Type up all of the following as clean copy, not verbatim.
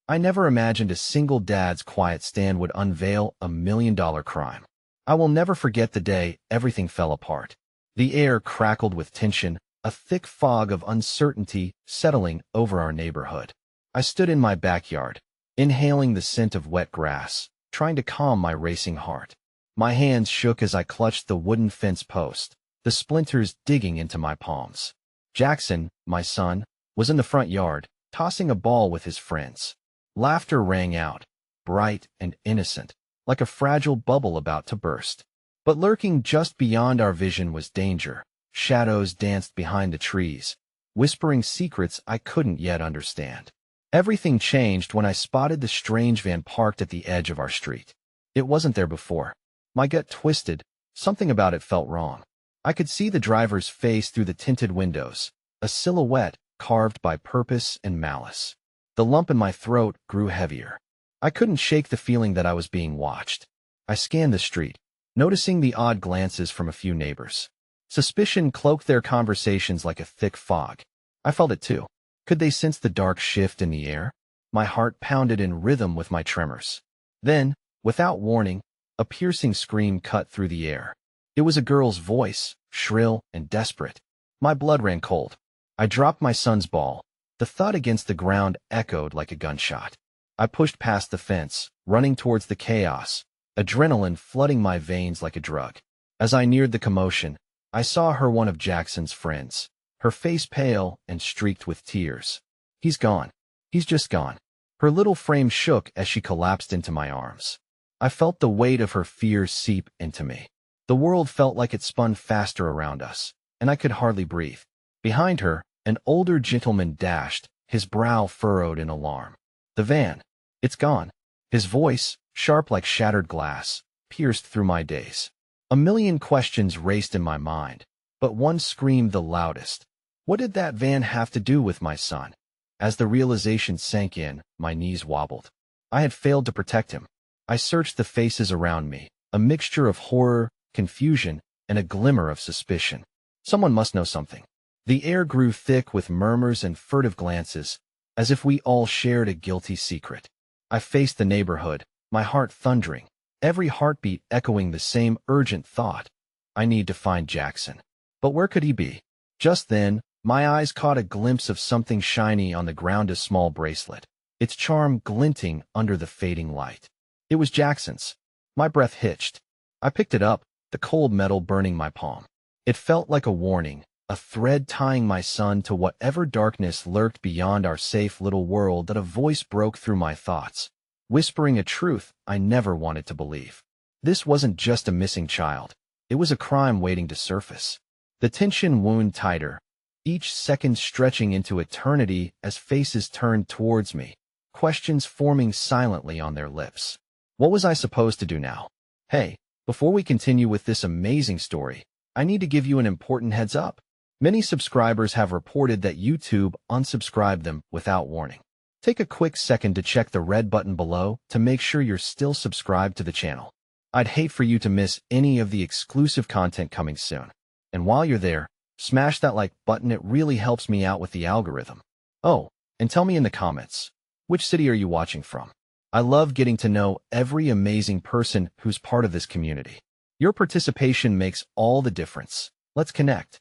I never imagined a single dad's quiet stand would unveil $1 million crime. I will never forget the day everything fell apart. The air crackled with tension, a thick fog of uncertainty settling over our neighborhood. I stood in my backyard, inhaling the scent of wet grass, trying to calm my racing heart. My hands shook as I clutched the wooden fence post, the splinters digging into my palms. Jackson, my son, was in the front yard, tossing a ball with his friends. Laughter rang out, bright and innocent, like a fragile bubble about to burst. But lurking just beyond our vision was danger. Shadows danced behind the trees, whispering secrets I couldn't yet understand. Everything changed when I spotted the strange van parked at the edge of our street. It wasn't there before. My gut twisted. Something about it felt wrong. I could see the driver's face through the tinted windows, a silhouette carved by purpose and malice. The lump in my throat grew heavier. I couldn't shake the feeling that I was being watched. I scanned the street, noticing the odd glances from a few neighbors. Suspicion cloaked their conversations like a thick fog. I felt it too. Could they sense the dark shift in the air? My heart pounded in rhythm with my tremors. Then, without warning, a piercing scream cut through the air. It was a girl's voice, shrill and desperate. My blood ran cold. I dropped my son's ball. The thud against the ground echoed like a gunshot. I pushed past the fence, running towards the chaos, adrenaline flooding my veins like a drug. As I neared the commotion, I saw her one of Jackson's friends, her face pale and streaked with tears. He's gone. He's just gone. Her little frame shook as she collapsed into my arms. I felt the weight of her fears seep into me. The world felt like it spun faster around us, and I could hardly breathe. Behind her, an older gentleman dashed, his brow furrowed in alarm. The van. It's gone. His voice, sharp like shattered glass, pierced through my daze. A million questions raced in my mind, but one screamed the loudest. What did that van have to do with my son? As the realization sank in, my knees wobbled. I had failed to protect him. I searched the faces around me, a mixture of horror, confusion, and a glimmer of suspicion. Someone must know something. The air grew thick with murmurs and furtive glances, as if we all shared a guilty secret. I faced the neighborhood, my heart thundering, every heartbeat echoing the same urgent thought. I need to find Jackson. But where could he be? Just then, my eyes caught a glimpse of something shiny on the ground, a small bracelet, its charm glinting under the fading light. It was Jackson's. My breath hitched. I picked it up, the cold metal burning my palm. It felt like a warning, a thread tying my son to whatever darkness lurked beyond our safe little world. That a voice broke through my thoughts, whispering a truth I never wanted to believe. This wasn't just a missing child. It was a crime waiting to surface. The tension wound tighter, each second stretching into eternity as faces turned towards me, questions forming silently on their lips. What was I supposed to do now? Hey, before we continue with this amazing story, I need to give you an important heads up. Many subscribers have reported that YouTube unsubscribed them without warning. Take a quick second to check the red button below to make sure you're still subscribed to the channel. I'd hate for you to miss any of the exclusive content coming soon. And while you're there, smash that like button. It really helps me out with the algorithm. Oh, and tell me in the comments, which city are you watching from? I love getting to know every amazing person who's part of this community. Your participation makes all the difference. Let's connect.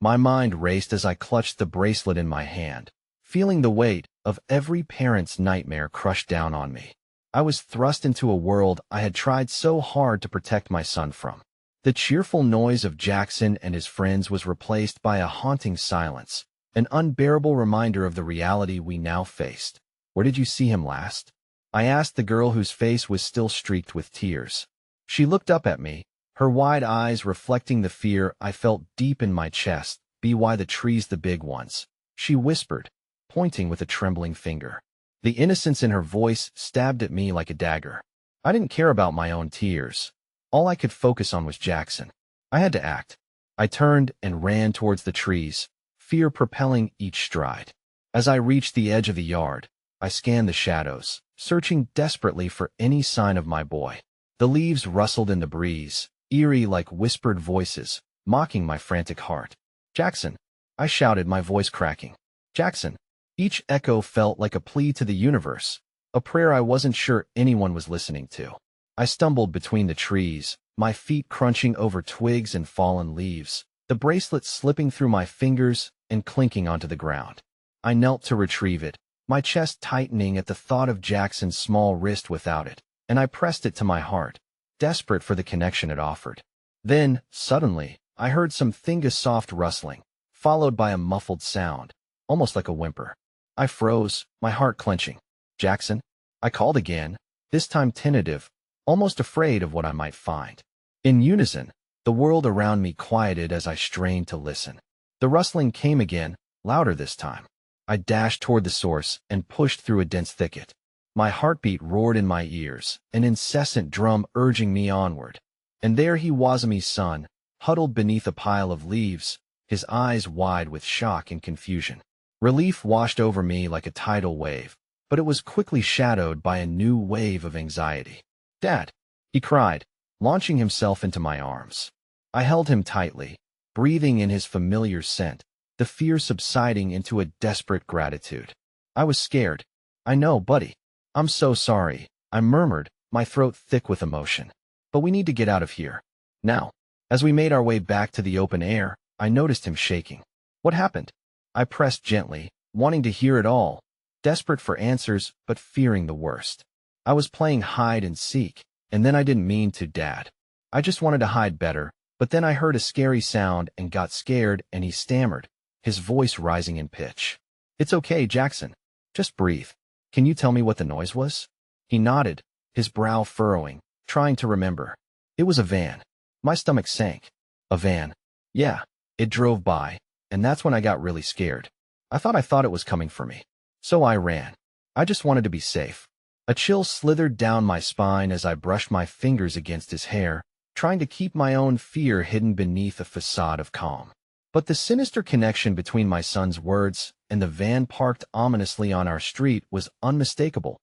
My mind raced as I clutched the bracelet in my hand, feeling the weight of every parent's nightmare crush down on me. I was thrust into a world I had tried so hard to protect my son from. The cheerful noise of Jackson and his friends was replaced by a haunting silence, an unbearable reminder of the reality we now faced. Where did you see him last? I asked the girl whose face was still streaked with tears. She looked up at me, her wide eyes reflecting the fear I felt deep in my chest. By the trees, the big ones, she whispered, pointing with a trembling finger. The innocence in her voice stabbed at me like a dagger. I didn't care about my own tears. All I could focus on was Jackson. I had to act. I turned and ran towards the trees, fear propelling each stride. As I reached the edge of the yard, I scanned the shadows, searching desperately for any sign of my boy. The leaves rustled in the breeze, eerie like whispered voices, mocking my frantic heart. Jackson, I shouted, my voice cracking. Jackson. Each echo felt like a plea to the universe, a prayer I wasn't sure anyone was listening to. I stumbled between the trees, my feet crunching over twigs and fallen leaves, the bracelet slipping through my fingers and clinking onto the ground. I knelt to retrieve it, my chest tightening at the thought of Jackson's small wrist without it, and I pressed it to my heart, desperate for the connection it offered. Then, suddenly, I heard something soft rustling, followed by a muffled sound, almost like a whimper. I froze, my heart clenching. "Jackson?" I called again, this time tentative, almost afraid of what I might find. In unison, the world around me quieted as I strained to listen. The rustling came again, louder this time. I dashed toward the source and pushed through a dense thicket. My heartbeat roared in my ears, an incessant drum urging me onward. And there he was, my son, huddled beneath a pile of leaves, his eyes wide with shock and confusion. Relief washed over me like a tidal wave, but it was quickly shadowed by a new wave of anxiety. "Dad!" he cried, launching himself into my arms. I held him tightly, breathing in his familiar scent, the fear subsiding into a desperate gratitude. I was scared. "I know, buddy. I'm so sorry," I murmured, my throat thick with emotion. "But we need to get out of here. Now." As we made our way back to the open air, I noticed him shaking. "What happened?" I pressed gently, wanting to hear it all, desperate for answers but fearing the worst. "I was playing hide and seek, and then I didn't mean to, Dad. I just wanted to hide better, but then I heard a scary sound and got scared," and he stammered, his voice rising in pitch. "It's okay, Jackson. Just breathe. Can you tell me what the noise was?" He nodded, his brow furrowing, trying to remember. "It was a van." My stomach sank. "A van?" "Yeah, it drove by, and that's when I got really scared. I thought it was coming for me. So I ran. I just wanted to be safe." A chill slithered down my spine as I brushed my fingers against his hair, trying to keep my own fear hidden beneath a facade of calm. But the sinister connection between my son's words and the van parked ominously on our street was unmistakable.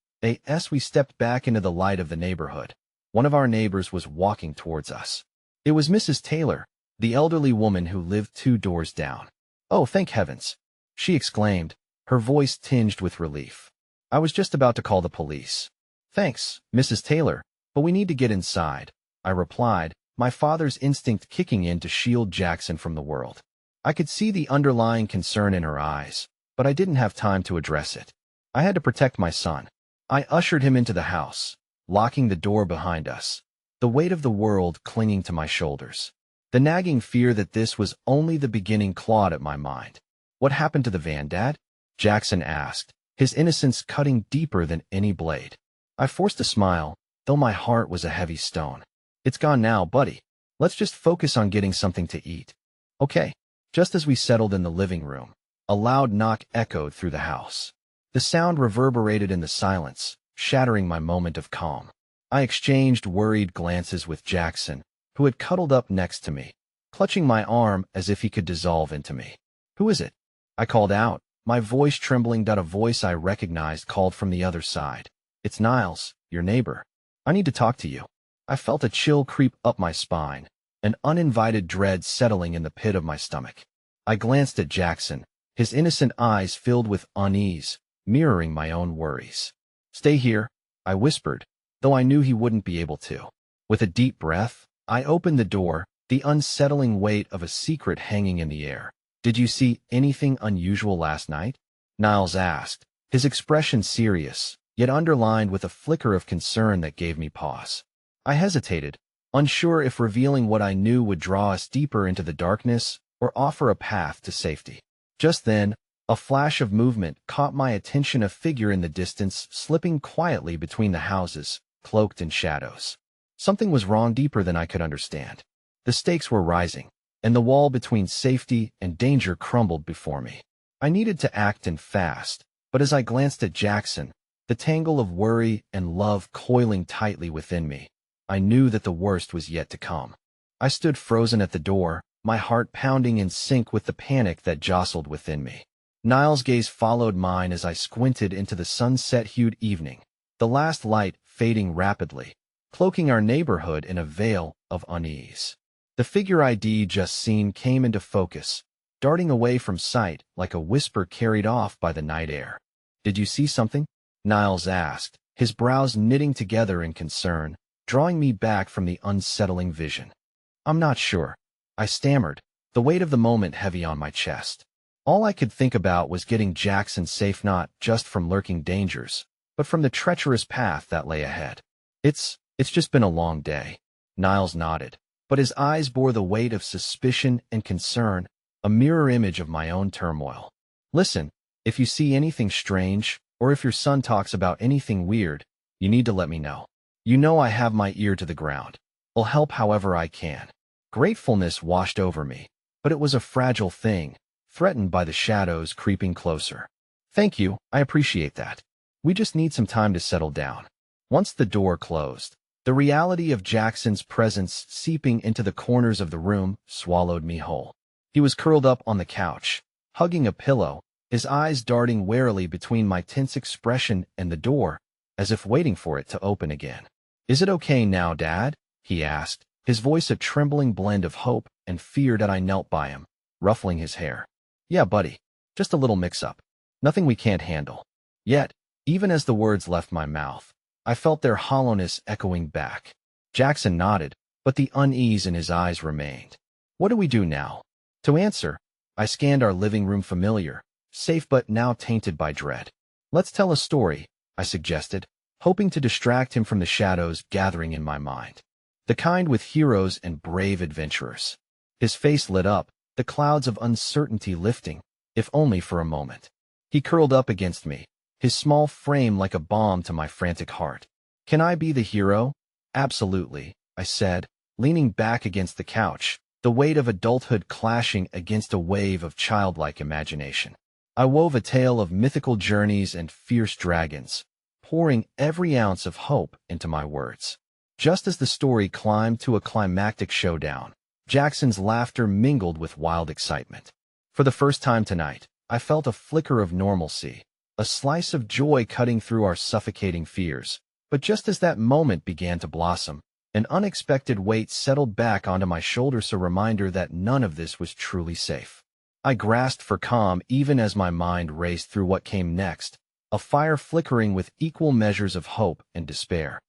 As we stepped back into the light of the neighborhood, one of our neighbors was walking towards us. It was Mrs. Taylor, the elderly woman who lived 2 doors down. "Oh, thank heavens!" she exclaimed, her voice tinged with relief. "I was just about to call the police." "Thanks, Mrs. Taylor, but we need to get inside," I replied, my father's instinct kicking in to shield Jackson from the world. I could see the underlying concern in her eyes, but I didn't have time to address it. I had to protect my son. I ushered him into the house, locking the door behind us, the weight of the world clinging to my shoulders. The nagging fear that this was only the beginning clawed at my mind. "What happened to the van, Dad?" Jackson asked, his innocence cutting deeper than any blade. I forced a smile, though my heart was a heavy stone. "It's gone now, buddy. Let's just focus on getting something to eat." "Okay." Just as we settled in the living room, a loud knock echoed through the house. The sound reverberated in the silence, shattering my moment of calm. I exchanged worried glances with Jackson, who had cuddled up next to me, clutching my arm as if he could dissolve into me. "Who is it?" I called out, my voice trembling. A voice I recognized called from the other side. "It's Niles, your neighbor. I need to talk to you." I felt a chill creep up my spine, an uninvited dread settling in the pit of my stomach. I glanced at Jackson, his innocent eyes filled with unease, mirroring my own worries. "Stay here," I whispered, though I knew he wouldn't be able to. With a deep breath, I opened the door, the unsettling weight of a secret hanging in the air. "Did you see anything unusual last night?" Niles asked, his expression serious, yet underlined with a flicker of concern that gave me pause. I hesitated, unsure if revealing what I knew would draw us deeper into the darkness or offer a path to safety. Just then, a flash of movement caught my attention, a figure in the distance slipping quietly between the houses, cloaked in shadows. Something was wrong deeper than I could understand. The stakes were rising, and the wall between safety and danger crumbled before me. I needed to act and fast, but as I glanced at Jackson, the tangle of worry and love coiling tightly within me, I knew that the worst was yet to come. I stood frozen at the door, my heart pounding in sync with the panic that jostled within me. Niles' gaze followed mine as I squinted into the sunset-hued evening, the last light fading rapidly, cloaking our neighborhood in a veil of unease. The figure I'd just seen came into focus, darting away from sight like a whisper carried off by the night air. "Did you see something?" Niles asked, his brows knitting together in concern, drawing me back from the unsettling vision. I'm not sure, I stammered, the weight of the moment heavy on my chest. All I could think about was getting Jackson safe, not just from lurking dangers, but from the treacherous path that lay ahead. It's just been a long day. Niles nodded, but his eyes bore the weight of suspicion and concern, a mirror image of my own turmoil. Listen, if you see anything strange, or if your son talks about anything weird, you need to let me know. You know I have my ear to the ground. I'll help however I can. Gratefulness washed over me, but it was a fragile thing, threatened by the shadows creeping closer. Thank you, I appreciate that. We just need some time to settle down. Once the door closed, the reality of Jackson's presence seeping into the corners of the room swallowed me whole. He was curled up on the couch, hugging a pillow, his eyes darting warily between my tense expression and the door, as if waiting for it to open again. Is it okay now, Dad? He asked, his voice a trembling blend of hope and fear as I knelt by him, ruffling his hair. Yeah, buddy. Just a little mix-up. Nothing we can't handle. Yet, even as the words left my mouth, I felt their hollowness echoing back. Jackson nodded, but the unease in his eyes remained. What do we do now? To answer, I scanned our living room, familiar, safe but now tainted by dread. Let's tell a story, I suggested, hoping to distract him from the shadows gathering in my mind. The kind with heroes and brave adventurers. His face lit up, the clouds of uncertainty lifting, if only for a moment. He curled up against me, his small frame like a balm to my frantic heart. Can I be the hero? Absolutely, I said, leaning back against the couch, the weight of adulthood clashing against a wave of childlike imagination. I wove a tale of mythical journeys and fierce dragons, pouring every ounce of hope into my words. Just as the story climbed to a climactic showdown, Jackson's laughter mingled with wild excitement. For the first time tonight, I felt a flicker of normalcy, a slice of joy cutting through our suffocating fears. But just as that moment began to blossom, an unexpected weight settled back onto my shoulders, a reminder that none of this was truly safe. I grasped for calm even as my mind raced through what came next, a fire flickering with equal measures of hope and despair.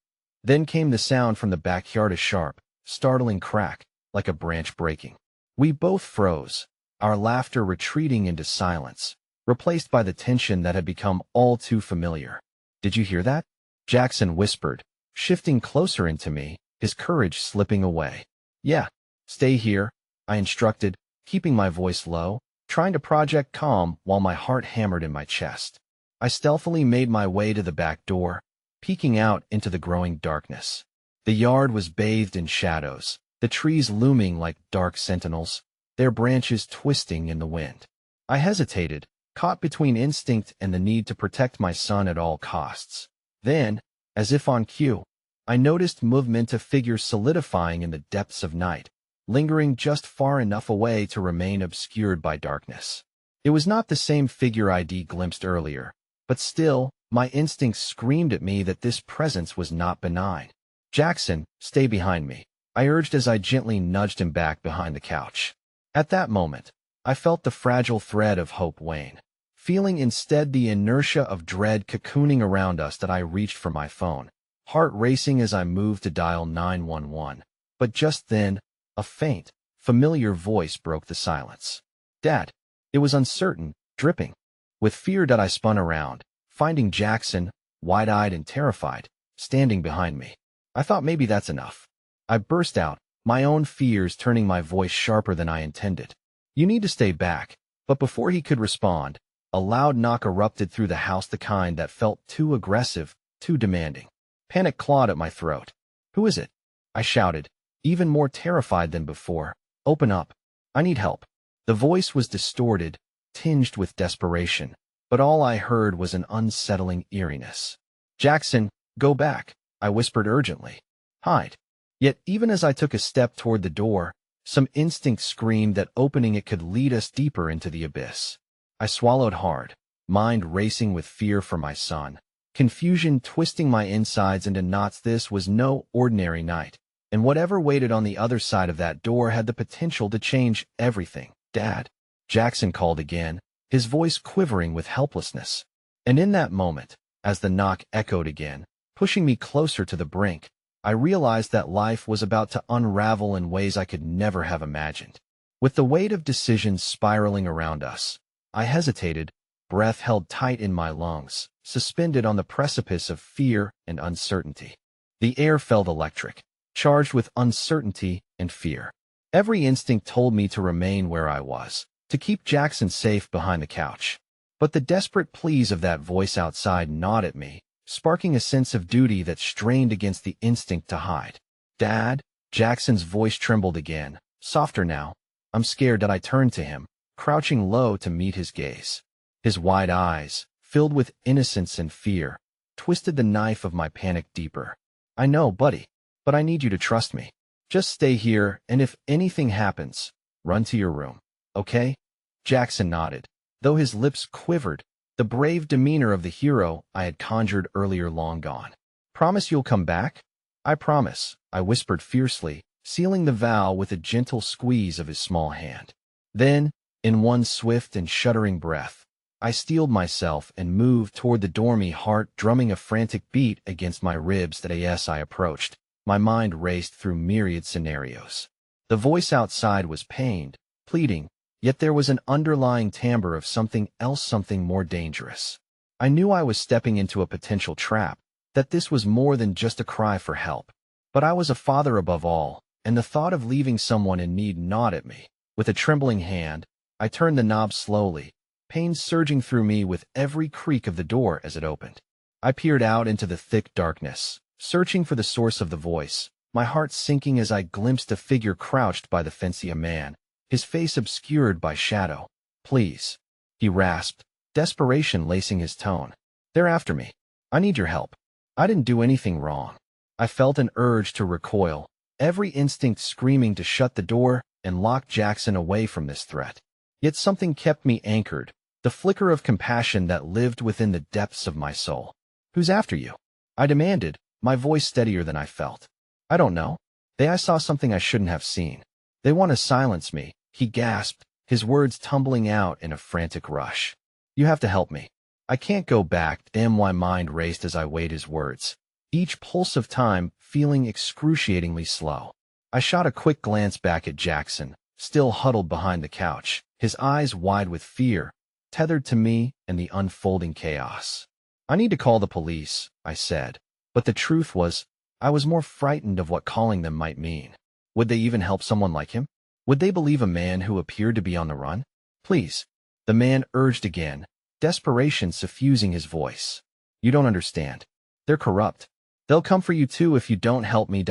Then came the sound from the backyard, a sharp, startling crack, like a branch breaking. We both froze, our laughter retreating into silence, replaced by the tension that had become all too familiar. Did you hear that? Jackson whispered, shifting closer into me, his courage slipping away. Yeah, stay here, I instructed, keeping my voice low, trying to project calm while my heart hammered in my chest. I stealthily made my way to the back door, peeking out into the growing darkness. The yard was bathed in shadows, the trees looming like dark sentinels, their branches twisting in the wind. I hesitated, caught between instinct and the need to protect my son at all costs. Then, as if on cue, I noticed movement, a figure solidifying in the depths of night, lingering just far enough away to remain obscured by darkness. It was not the same figure I'd glimpsed earlier, but still, my instincts screamed at me that this presence was not benign. Jackson, stay behind me, I urged as I gently nudged him back behind the couch. At that moment, I felt the fragile thread of hope wane, feeling instead the inertia of dread cocooning around us. That I reached for my phone, heart racing as I moved to dial 911. But just then, a faint, familiar voice broke the silence. Dad. It was uncertain, dripping. With fear that I spun around, finding Jackson, wide-eyed and terrified, standing behind me. I thought maybe that's enough. I burst out, my own fears turning my voice sharper than I intended. You need to stay back. But before he could respond, a loud knock erupted through the house, the kind that felt too aggressive, too demanding. Panic clawed at my throat. Who is it? I shouted, even more terrified than before. Open up. I need help. The voice was distorted, tinged with desperation, but all I heard was an unsettling eeriness. Jackson, go back, I whispered urgently. Hide. Yet even as I took a step toward the door, some instinct screamed that opening it could lead us deeper into the abyss. I swallowed hard, mind racing with fear for my son, confusion twisting my insides into knots. This was no ordinary night, and whatever waited on the other side of that door had the potential to change everything. Dad, Jackson called again, his voice quivering with helplessness. And in that moment, as the knock echoed again, pushing me closer to the brink. I realized that life was about to unravel in ways I could never have imagined. With the weight of decisions spiraling around us, I hesitated, breath held tight in my lungs, suspended on the precipice of fear and uncertainty. The air felt electric, charged with uncertainty and fear. Every instinct told me to remain where I was, to keep Jackson safe behind the couch. But the desperate pleas of that voice outside gnawed at me, sparking a sense of duty that strained against the instinct to hide. "Dad?" Jackson's voice trembled again, softer now. I'm scared that I turned to him, crouching low to meet his gaze. His wide eyes, filled with innocence and fear, twisted the knife of my panic deeper. "I know, buddy, but I need you to trust me. Just stay here, and if anything happens, run to your room. Okay?" Jackson nodded, though his lips quivered, the brave demeanor of the hero I had conjured earlier long gone. "Promise you'll come back?" "I promise," I whispered fiercely, sealing the vow with a gentle squeeze of his small hand. Then, in one swift and shuddering breath, I steeled myself and moved toward the dormy heart drumming a frantic beat against my ribs. As I approached, my mind raced through myriad scenarios. The voice outside was pained, pleading, yet there was an underlying timbre of something else, something more dangerous. I knew I was stepping into a potential trap, that this was more than just a cry for help. But I was a father above all, and the thought of leaving someone in need gnawed at me. With a trembling hand, I turned the knob slowly, pain surging through me with every creak of the door as it opened. I peered out into the thick darkness, searching for the source of the voice, my heart sinking as I glimpsed a figure crouched by the fence. A man, his face obscured by shadow. "Please," he rasped, desperation lacing his tone. "They're after me. I need your help. I didn't do anything wrong." I felt an urge to recoil, every instinct screaming to shut the door and lock Jackson away from this threat. Yet something kept me anchored, the flicker of compassion that lived within the depths of my soul. "Who's after you?" I demanded, my voice steadier than I felt. "I don't know. I saw something I shouldn't have seen. They want to silence me," he gasped, his words tumbling out in a frantic rush. "You have to help me. I can't go back." My mind raced as I weighed his words, each pulse of time feeling excruciatingly slow. I shot a quick glance back at Jackson, still huddled behind the couch, his eyes wide with fear, tethered to me and the unfolding chaos. "I need to call the police," I said. But the truth was, I was more frightened of what calling them might mean. Would they even help someone like him? Would they believe a man who appeared to be on the run? "Please," the man urged again, desperation suffusing his voice. "You don't understand. They're corrupt. They'll come for you too if you don't help me."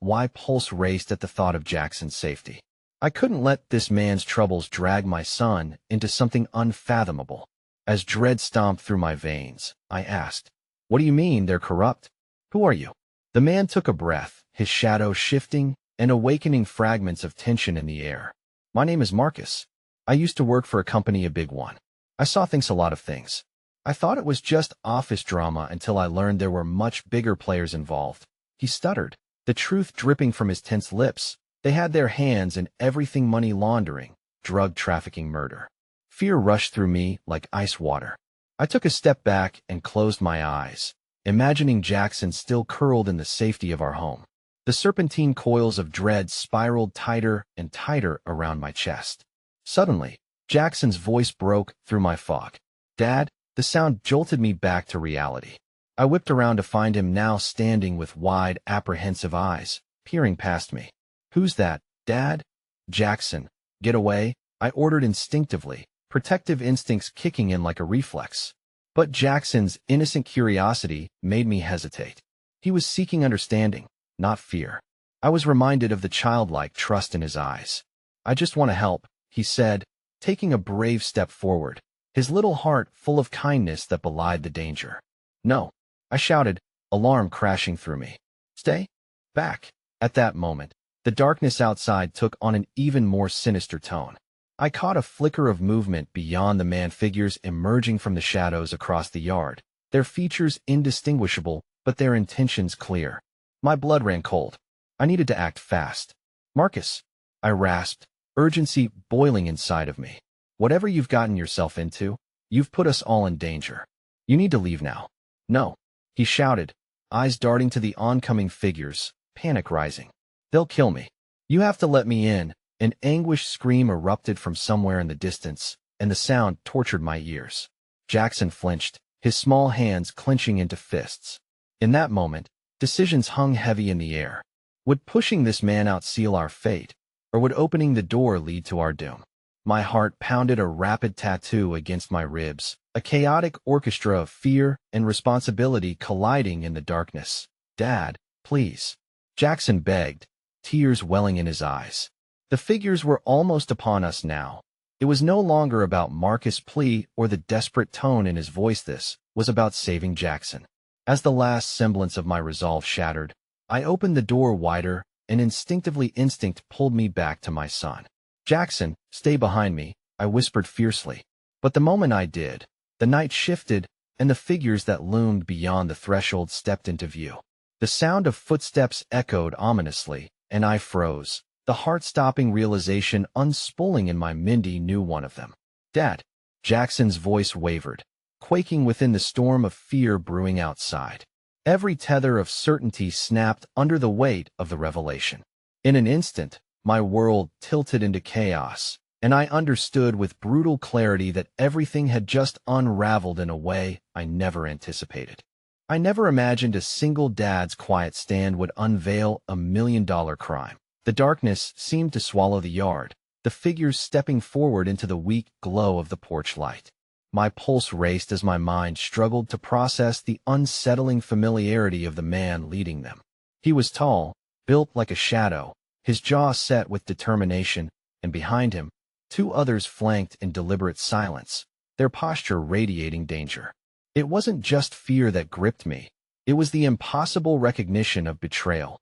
My pulse raced at the thought of Jackson's safety. I couldn't let this man's troubles drag my son into something unfathomable. As dread stomped through my veins, I asked, "What do you mean they're corrupt? Who are you?" The man took a breath, his shadow shifting and awakening fragments of tension in the air. "My name is Marcus. I used to work for a company, a big one. I saw a lot of things. I thought it was just office drama until I learned there were much bigger players involved." He stuttered, the truth dripping from his tense lips. They had their hands in everything: money laundering, drug trafficking, murder. Fear rushed through me like ice water. I took a step back and closed my eyes, imagining Jackson still curled in the safety of our home. The serpentine coils of dread spiraled tighter and tighter around my chest. Suddenly, Jackson's voice broke through my fog. "Dad?" The sound jolted me back to reality. I whipped around to find him now standing with wide, apprehensive eyes, peering past me. "Who's that, Dad?" "Jackson. Get away," I ordered instinctively, protective instincts kicking in like a reflex. But Jackson's innocent curiosity made me hesitate. He was seeking understanding, not fear. I was reminded of the childlike trust in his eyes. "I just want to help," he said, taking a brave step forward, his little heart full of kindness that belied the danger. "No," I shouted, alarm crashing through me. "Stay back." At that moment, the darkness outside took on an even more sinister tone. I caught a flicker of movement beyond the man, figures emerging from the shadows across the yard, their features indistinguishable, but their intentions clear. My blood ran cold. I needed to act fast. "Marcus," I rasped, urgency boiling inside of me. "Whatever you've gotten yourself into, you've put us all in danger. You need to leave now." "No," he shouted, eyes darting to the oncoming figures, panic rising. They'll kill me. You have to let me in. An anguished scream erupted from somewhere in the distance, and the sound tortured my ears. Jackson flinched, his small hands clenching into fists. In that moment, decisions hung heavy in the air. Would pushing this man out seal our fate, or would opening the door lead to our doom? My heart pounded a rapid tattoo against my ribs, a chaotic orchestra of fear and responsibility colliding in the darkness. "Dad, please," Jackson begged, tears welling in his eyes. The figures were almost upon us now. It was no longer about Marcus' plea or the desperate tone in his voice. This was about saving Jackson. As the last semblance of my resolve shattered, I opened the door wider, and instinctively instinct pulled me back to my son. "Jackson, stay behind me," I whispered fiercely. But the moment I did, the night shifted, and the figures that loomed beyond the threshold stepped into view. The sound of footsteps echoed ominously, and I froze, the heart-stopping realization unspooling in my Mindy knew one of them. "Dad." Jackson's voice wavered, quaking within the storm of fear brewing outside. Every tether of certainty snapped under the weight of the revelation. In an instant, my world tilted into chaos, and I understood with brutal clarity that everything had just unraveled in a way I never anticipated. I never imagined a single dad's quiet stand would unveil a $1 million crime. The darkness seemed to swallow the yard, the figures stepping forward into the weak glow of the porch light. My pulse raced as my mind struggled to process the unsettling familiarity of the man leading them. He was tall, built like a shadow, his jaw set with determination, and behind him, two others flanked in deliberate silence, their posture radiating danger. It wasn't just fear that gripped me. It was the impossible recognition of betrayal.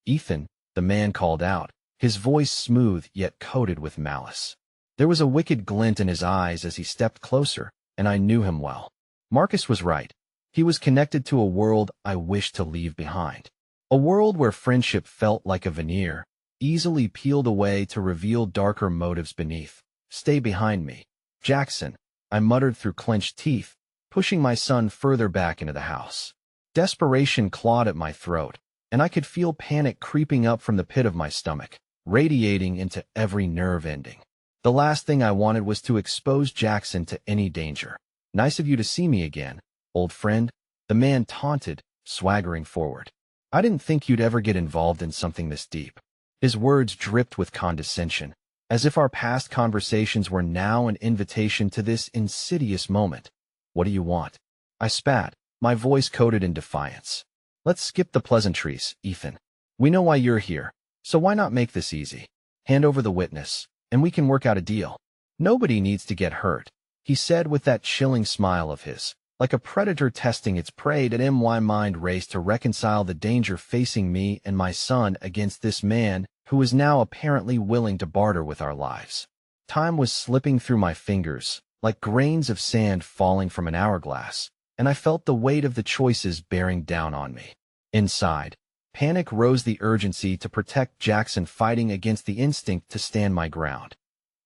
"Ethan," the man called out, his voice smooth yet coated with malice. There was a wicked glint in his eyes as he stepped closer, and I knew him well. Marcus was right. He was connected to a world I wished to leave behind. A world where friendship felt like a veneer, easily peeled away to reveal darker motives beneath. "Stay behind me, Jackson," I muttered through clenched teeth, pushing my son further back into the house. Desperation clawed at my throat, and I could feel panic creeping up from the pit of my stomach, radiating into every nerve ending. The last thing I wanted was to expose Jackson to any danger. "Nice of you to see me again, old friend," the man taunted, swaggering forward. "I didn't think you'd ever get involved in something this deep." His words dripped with condescension, as if our past conversations were now an invitation to this insidious moment. "What do you want?" I spat, my voice coated in defiance. "Let's skip the pleasantries, Ethan. We know why you're here, so why not make this easy? Hand over the witness, and we can work out a deal. Nobody needs to get hurt," he said with that chilling smile of his. Like a predator testing its prey, my mind raced to reconcile the danger facing me and my son against this man who was now apparently willing to barter with our lives. Time was slipping through my fingers, like grains of sand falling from an hourglass, and I felt the weight of the choices bearing down on me. Inside, panic rose, the urgency to protect Jackson fighting against the instinct to stand my ground.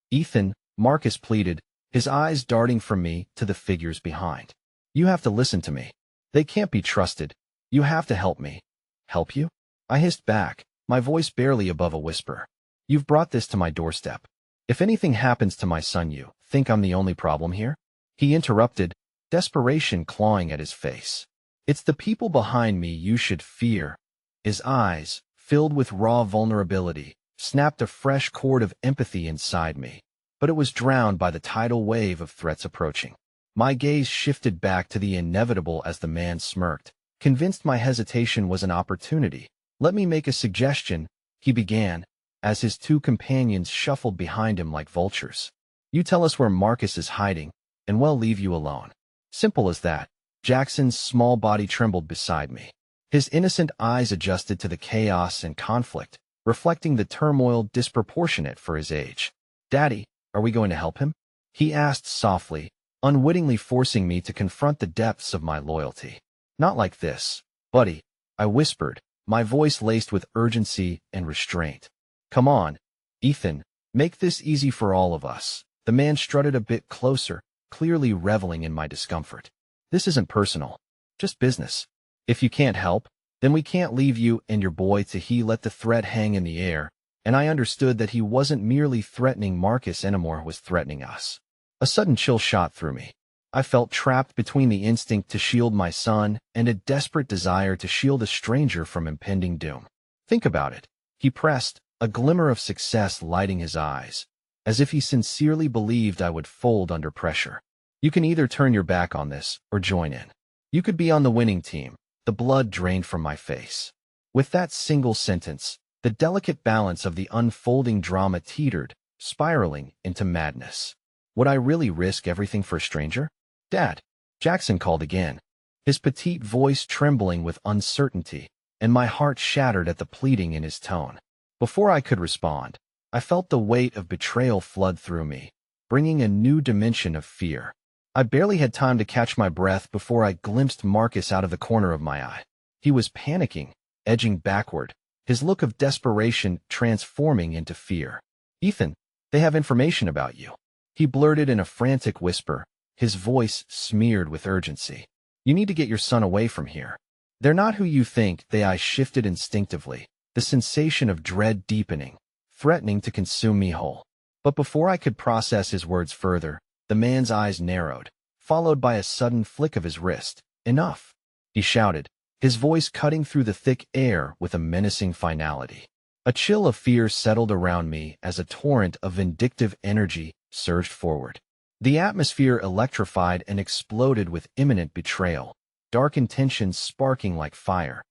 "Ethan," Marcus pleaded, his eyes darting from me to the figures behind. "You have to listen to me. They can't be trusted. You have to help me." "Help you?" I hissed back, my voice barely above a whisper. "You've brought this to my doorstep. If anything happens to my son, you think I'm the only problem here?" He interrupted, desperation clawing at his face. "It's the people behind me you should fear." His eyes, filled with raw vulnerability, snapped a fresh chord of empathy inside me, but it was drowned by the tidal wave of threats approaching. My gaze shifted back to the inevitable as the man smirked, convinced my hesitation was an opportunity. "Let me make a suggestion," he began, as his two companions shuffled behind him like vultures. "You tell us where Marcus is hiding, and we'll leave you alone." Simple as that. Jackson's small body trembled beside me. His innocent eyes adjusted to the chaos and conflict, reflecting the turmoil disproportionate for his age. "Daddy, are we going to help him?" he asked softly, unwittingly forcing me to confront the depths of my loyalty. "Not like this, buddy," I whispered, my voice laced with urgency and restraint. "Come on, Ethan, make this easy for all of us." The man strutted a bit closer, clearly reveling in my discomfort. "This isn't personal, just business. If you can't help, then we can't leave you and your boy to he let the threat hang in the air, and I understood that he wasn't merely threatening Marcus anymore, was threatening us. A sudden chill shot through me. I felt trapped between the instinct to shield my son and a desperate desire to shield a stranger from impending doom. Think about it, he pressed, a glimmer of success lighting his eyes, as if he sincerely believed I would fold under pressure. You can either turn your back on this or join in. You could be on the winning team. The blood drained from my face. With that single sentence, the delicate balance of the unfolding drama teetered, spiraling into madness. Would I really risk everything for a stranger? Dad, Jackson called again, his petite voice trembling with uncertainty, and my heart shattered at the pleading in his tone. Before I could respond, I felt the weight of betrayal flood through me, bringing a new dimension of fear. I barely had time to catch my breath before I glimpsed Marcus out of the corner of my eye. He was panicking, edging backward, his look of desperation transforming into fear. Ethan, they have information about you, he blurted in a frantic whisper, his voice smeared with urgency. You need to get your son away from here. They're not who you think they. I shifted instinctively, the sensation of dread deepening, threatening to consume me whole. But before I could process his words further, the man's eyes narrowed, followed by a sudden flick of his wrist. Enough, he shouted, his voice cutting through the thick air with a menacing finality. A chill of fear settled around me as a torrent of vindictive energy surged forward. The atmosphere electrified and exploded with imminent betrayal, dark intentions sparking like fire.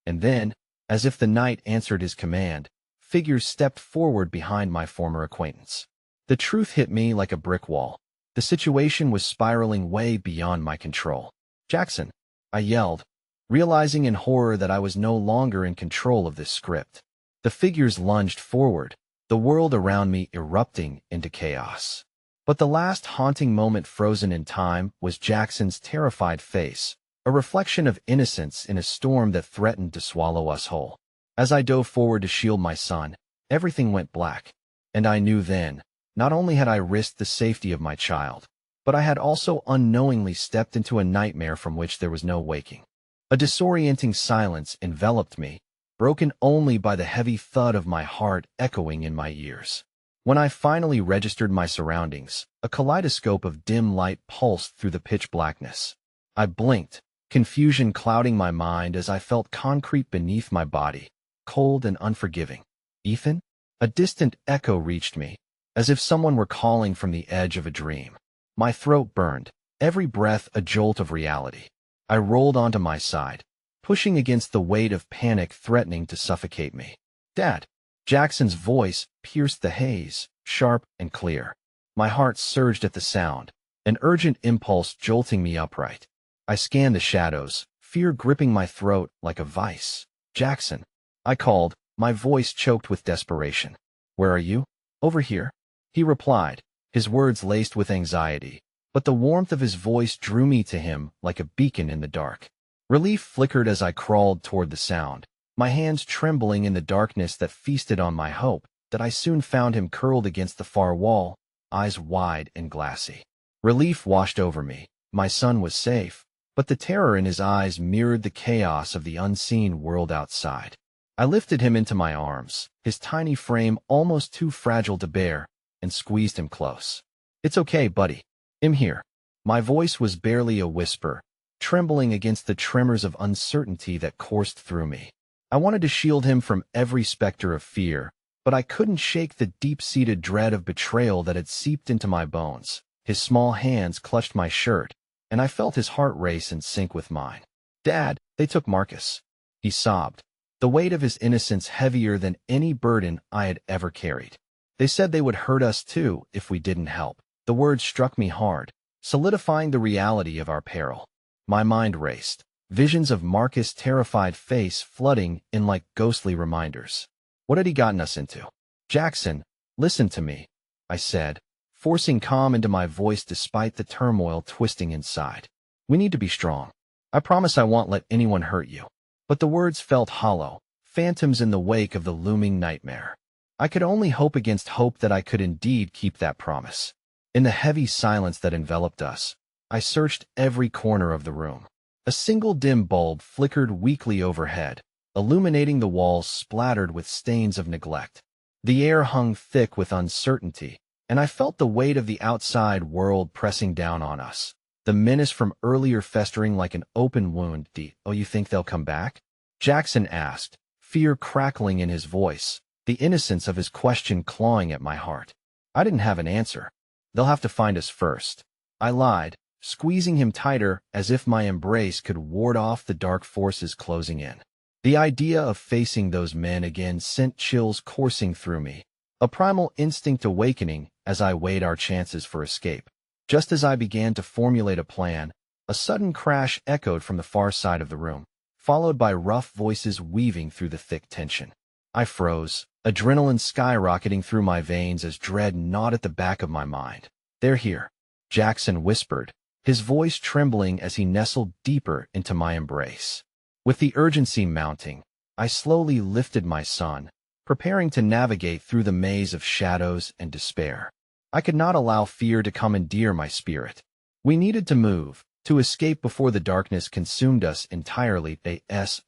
And then, as if the night answered his command, figures stepped forward behind my former acquaintance. The truth hit me like a brick wall. The situation was spiraling way beyond my control. Jackson, I yelled, realizing in horror that I was no longer in control of this script. The figures lunged forward, the world around me erupting into chaos. But the last haunting moment frozen in time was Jackson's terrified face, a reflection of innocence in a storm that threatened to swallow us whole. As I dove forward to shield my son, everything went black, and I knew then, not only had I risked the safety of my child, but I had also unknowingly stepped into a nightmare from which there was no waking. A disorienting silence enveloped me, broken only by the heavy thud of my heart echoing in my ears. When I finally registered my surroundings, a kaleidoscope of dim light pulsed through the pitch blackness. I blinked, confusion clouding my mind as I felt concrete beneath my body, cold and unforgiving. Ethan? A distant echo reached me, as if someone were calling from the edge of a dream. My throat burned, every breath a jolt of reality. I rolled onto my side, pushing against the weight of panic threatening to suffocate me. Dad! Jackson's voice pierced the haze, sharp and clear. My heart surged at the sound, an urgent impulse jolting me upright. I scanned the shadows, fear gripping my throat like a vice. Jackson! I called, my voice choked with desperation. Where are you? Over here. He replied, his words laced with anxiety, but the warmth of his voice drew me to him like a beacon in the dark. Relief flickered as I crawled toward the sound, my hands trembling in the darkness that feasted on my hope that I soon found him curled against the far wall, eyes wide and glassy. Relief washed over me. My son was safe, but the terror in his eyes mirrored the chaos of the unseen world outside. I lifted him into my arms, his tiny frame almost too fragile to bear, and squeezed him close. It's okay, buddy. I'm here. My voice was barely a whisper, trembling against the tremors of uncertainty that coursed through me. I wanted to shield him from every specter of fear, but I couldn't shake the deep-seated dread of betrayal that had seeped into my bones. His small hands clutched my shirt, and I felt his heart race in sync with mine. Dad, they took Marcus. He sobbed, the weight of his innocence heavier than any burden I had ever carried. They said they would hurt us too if we didn't help. The words struck me hard, solidifying the reality of our peril. My mind raced, visions of Marcus' terrified face flooding in like ghostly reminders. What had he gotten us into? Jackson, listen to me, I said, forcing calm into my voice despite the turmoil twisting inside. We need to be strong. I promise I won't let anyone hurt you. But the words felt hollow, phantoms in the wake of the looming nightmare. I could only hope against hope that I could indeed keep that promise. In the heavy silence that enveloped us, I searched every corner of the room. A single dim bulb flickered weakly overhead, illuminating the walls splattered with stains of neglect. The air hung thick with uncertainty, and I felt the weight of the outside world pressing down on us. The menace from earlier festering like an open wound. Oh, you think they'll come back? Jackson asked, fear crackling in his voice, the innocence of his question clawing at my heart. I didn't have an answer. They'll have to find us first. I lied, squeezing him tighter as if my embrace could ward off the dark forces closing in. The idea of facing those men again sent chills coursing through me, a primal instinct awakening as I weighed our chances for escape. Just as I began to formulate a plan, a sudden crash echoed from the far side of the room, followed by rough voices weaving through the thick tension. I froze, adrenaline skyrocketing through my veins as dread gnawed at the back of my mind. "They're here," Jackson whispered, his voice trembling as he nestled deeper into my embrace. With the urgency mounting, I slowly lifted my son, preparing to navigate through the maze of shadows and despair. I could not allow fear to commandeer my spirit. We needed to move, to escape before the darkness consumed us entirely.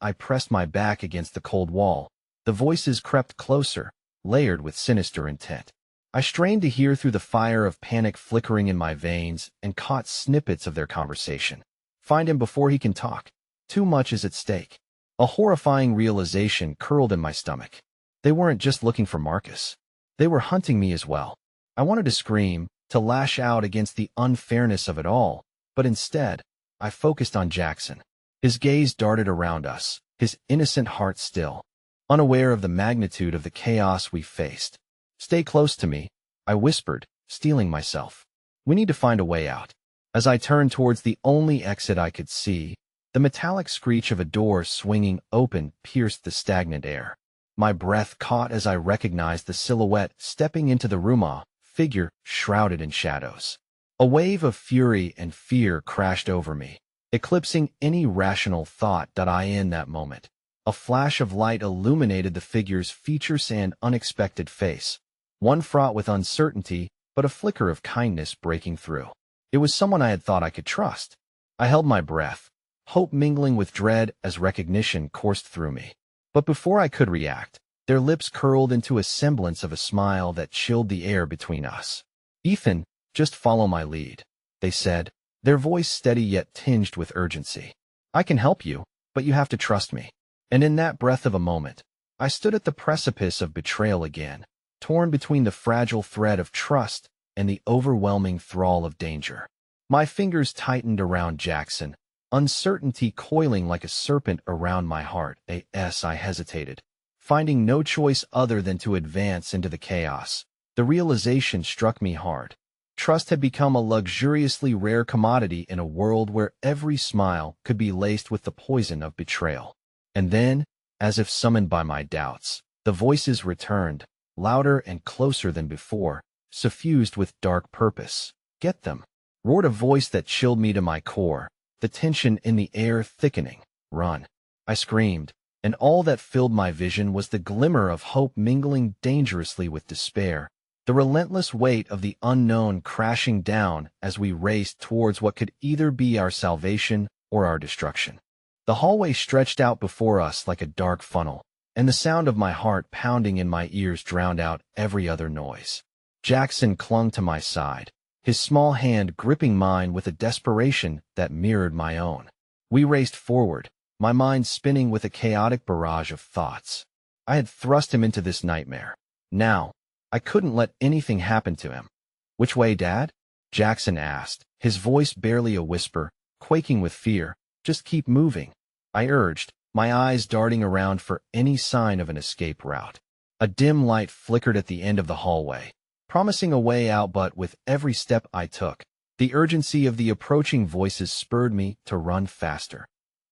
I pressed my back against the cold wall. The voices crept closer, layered with sinister intent. I strained to hear through the fire of panic flickering in my veins and caught snippets of their conversation. Find him before he can talk. Too much is at stake. A horrifying realization curled in my stomach. They weren't just looking for Marcus. They were hunting me as well. I wanted to scream, to lash out against the unfairness of it all, but instead, I focused on Jackson. His gaze darted around us, his innocent heart still, unaware of the magnitude of the chaos we faced. "Stay close to me," I whispered, steeling myself. "We need to find a way out." As I turned towards the only exit I could see, the metallic screech of a door swinging open pierced the stagnant air. My breath caught as I recognized the silhouette stepping into the room, a figure shrouded in shadows. A wave of fury and fear crashed over me, eclipsing any rational thought that I in that moment. A flash of light illuminated the figure's features and unexpected face, one fraught with uncertainty, but a flicker of kindness breaking through. It was someone I had thought I could trust. I held my breath, hope mingling with dread as recognition coursed through me. But before I could react, their lips curled into a semblance of a smile that chilled the air between us. "Ethan, just follow my lead," they said, their voice steady yet tinged with urgency. "I can help you, but you have to trust me." And in that breath of a moment, I stood at the precipice of betrayal again, torn between the fragile thread of trust and the overwhelming thrall of danger. My fingers tightened around Jackson, uncertainty coiling like a serpent around my heart. I hesitated, finding no choice other than to advance into the chaos. The realization struck me hard. Trust had become a luxuriously rare commodity in a world where every smile could be laced with the poison of betrayal. And then, as if summoned by my doubts, the voices returned, louder and closer than before, suffused with dark purpose. "Get them," roared a voice that chilled me to my core, the tension in the air thickening. "Run," I screamed, and all that filled my vision was the glimmer of hope mingling dangerously with despair, the relentless weight of the unknown crashing down as we raced towards what could either be our salvation or our destruction. The hallway stretched out before us like a dark funnel, and the sound of my heart pounding in my ears drowned out every other noise. Jackson clung to my side, his small hand gripping mine with a desperation that mirrored my own. We raced forward, my mind spinning with a chaotic barrage of thoughts. I had thrust him into this nightmare. Now, I couldn't let anything happen to him. "Which way, Dad?" Jackson asked, his voice barely a whisper, quaking with fear. "Just keep moving," I urged, my eyes darting around for any sign of an escape route. A dim light flickered at the end of the hallway, promising a way out, but with every step I took, the urgency of the approaching voices spurred me to run faster.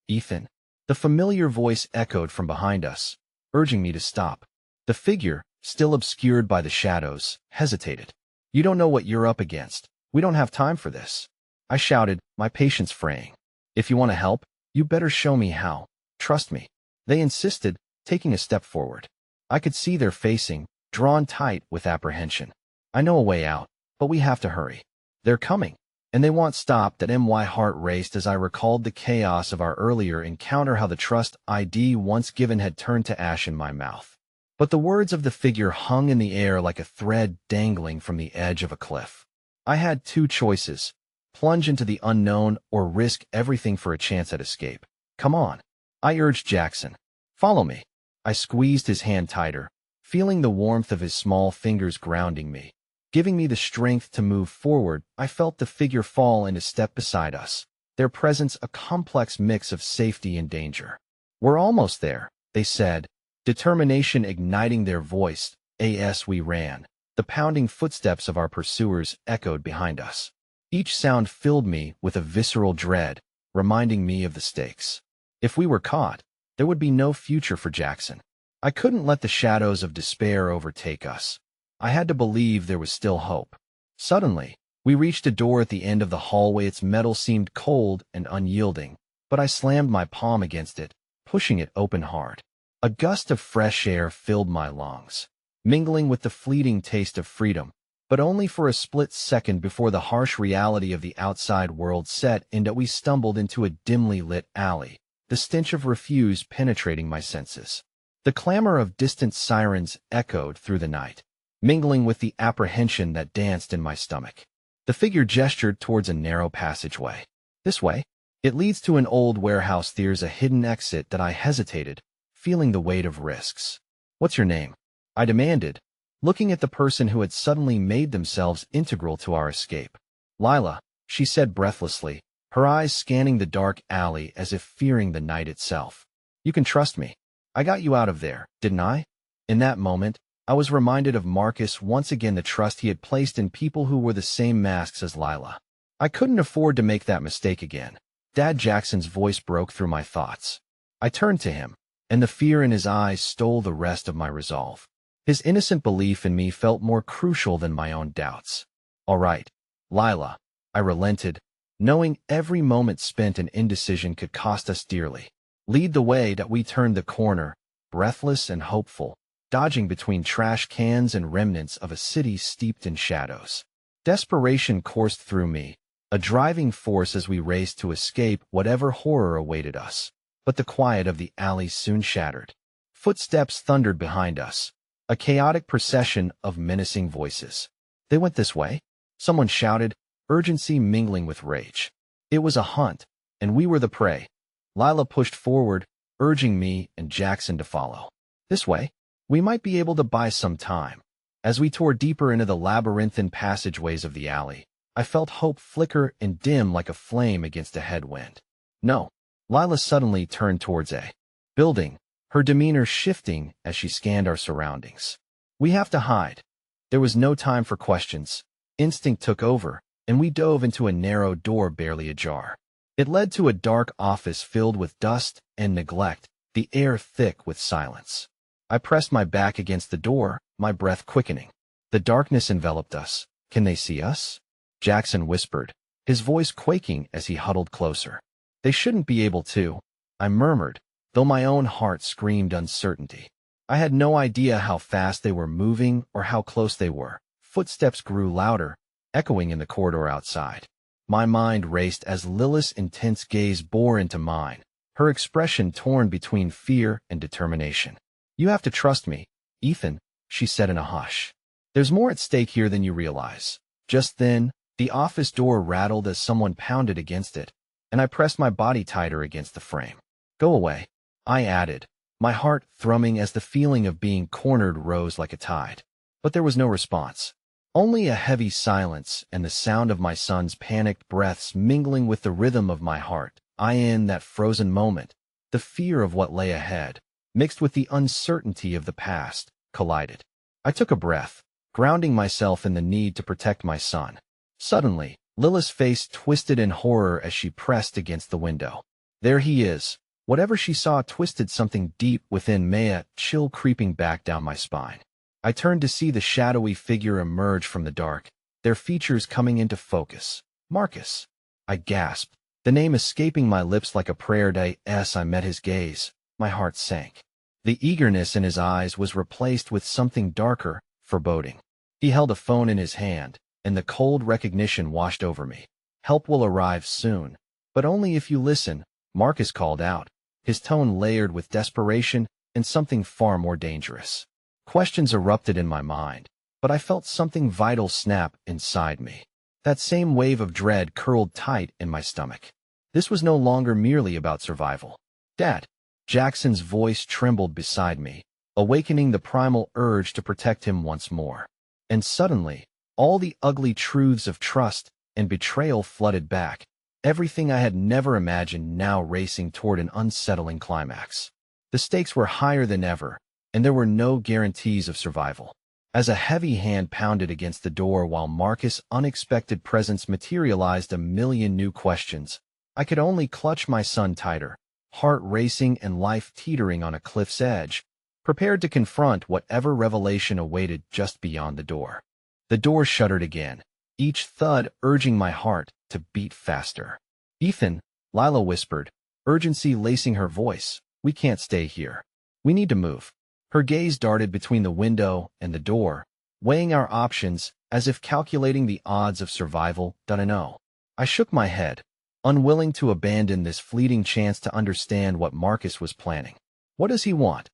"Ethan," the familiar voice echoed from behind us, urging me to stop. The figure, still obscured by the shadows, hesitated. "You don't know what you're up against. We don't have time for this," I shouted, my patience fraying. "If you want to help, you better show me how. Trust me," they insisted, taking a step forward. I could see their facing, drawn tight with apprehension. "I know a way out, but we have to hurry. They're coming." and they want stop that my heart raced as I recalled the chaos of our earlier encounter, how the trust ID once given had turned to ash in my mouth. But the words of the figure hung in the air like a thread dangling from the edge of a cliff. I had two choices: plunge into the unknown or risk everything for a chance at escape. Come on, I urged Jackson. Follow me. I squeezed his hand tighter, feeling the warmth of his small fingers grounding me, giving me the strength to move forward. I felt the figure fall into step beside us, their presence a complex mix of safety and danger. We're almost there, they said, determination igniting their voice. As we ran, the pounding footsteps of our pursuers echoed behind us. Each sound filled me with a visceral dread, reminding me of the stakes. If we were caught, there would be no future for Jackson. I couldn't let the shadows of despair overtake us. I had to believe there was still hope. Suddenly, we reached a door at the end of the hallway. Its metal seemed cold and unyielding, but I slammed my palm against it, pushing it open hard. A gust of fresh air filled my lungs, mingling with the fleeting taste of freedom, but only for a split second before the harsh reality of the outside world set in. That we stumbled into a dimly lit alley, the stench of refuse penetrating my senses. The clamor of distant sirens echoed through the night, mingling with the apprehension that danced in my stomach. The figure gestured towards a narrow passageway. This way. It leads to an old warehouse. There's a hidden exit. That I hesitated, feeling the weight of risks. What's your name? I demanded, looking at the person who had suddenly made themselves integral to our escape. Lila, she said breathlessly, her eyes scanning the dark alley as if fearing the night itself. You can trust me. I got you out of there, didn't I? In that moment, I was reminded of Marcus once again, the trust he had placed in people who wore the same masks as Lila. I couldn't afford to make that mistake again. Dad Jackson's voice broke through my thoughts. I turned to him, and the fear in his eyes stole the rest of my resolve. His innocent belief in me felt more crucial than my own doubts. All right, Lila, I relented, knowing every moment spent in indecision could cost us dearly. Lead the way. That we turned the corner, breathless and hopeful, dodging between trash cans and remnants of a city steeped in shadows. Desperation coursed through me, a driving force as we raced to escape whatever horror awaited us. But the quiet of the alley soon shattered. Footsteps thundered behind us, a chaotic procession of menacing voices. They went this way, someone shouted, urgency mingling with rage. It was a hunt, and we were the prey. Lila pushed forward, urging me and Jackson to follow. This way. We might be able to buy some time. As we tore deeper into the labyrinthine passageways of the alley, I felt hope flicker and dim like a flame against a headwind. No. Lila suddenly turned towards a building, her demeanor shifting as she scanned our surroundings. We have to hide. There was no time for questions. Instinct took over, and we dove into a narrow door barely ajar. It led to a dark office filled with dust and neglect, the air thick with silence. I pressed my back against the door, my breath quickening. The darkness enveloped us. Can they see us? Jackson whispered, his voice quaking as he huddled closer. They shouldn't be able to, I murmured, though my own heart screamed uncertainty. I had no idea how fast they were moving or how close they were. Footsteps grew louder, echoing in the corridor outside. My mind raced as Lilith's intense gaze bore into mine, her expression torn between fear and determination. You have to trust me, Ethan, she said in a hush. There's more at stake here than you realize. Just then, the office door rattled as someone pounded against it, and I pressed my body tighter against the frame. Go away, I added, my heart thrumming as the feeling of being cornered rose like a tide. But there was no response. Only a heavy silence and the sound of my son's panicked breaths mingling with the rhythm of my heart. In that frozen moment, the fear of what lay ahead, mixed with the uncertainty of the past, collided. I took a breath, grounding myself in the need to protect my son. Suddenly, Lilith's face twisted in horror as she pressed against the window. There he is. Whatever she saw twisted something deep within me, a chill creeping back down my spine. I turned to see the shadowy figure emerge from the dark, their features coming into focus. Marcus. I gasped, the name escaping my lips like a prayer. As I met his gaze, my heart sank. The eagerness in his eyes was replaced with something darker, foreboding. He held a phone in his hand, and the cold recognition washed over me. Help will arrive soon. But only if you listen, Marcus called out, his tone layered with desperation and something far more dangerous. Questions erupted in my mind, but I felt something vital snap inside me. That same wave of dread curled tight in my stomach. This was no longer merely about survival. Dad, Jackson's voice trembled beside me, awakening the primal urge to protect him once more. And suddenly, all the ugly truths of trust and betrayal flooded back, everything I had never imagined now racing toward an unsettling climax. The stakes were higher than ever, and there were no guarantees of survival. As a heavy hand pounded against the door while Marcus' unexpected presence materialized a million new questions, I could only clutch my son tighter, heart racing and life teetering on a cliff's edge, prepared to confront whatever revelation awaited just beyond the door. The door shuddered again, each thud urging my heart to beat faster. "Ethan," Lila whispered, urgency lacing her voice, "we can't stay here. We need to move." Her gaze darted between the window and the door, weighing our options as if calculating the odds of survival. No. I shook my head, unwilling to abandon this fleeting chance to understand what Marcus was planning. "What does he want?"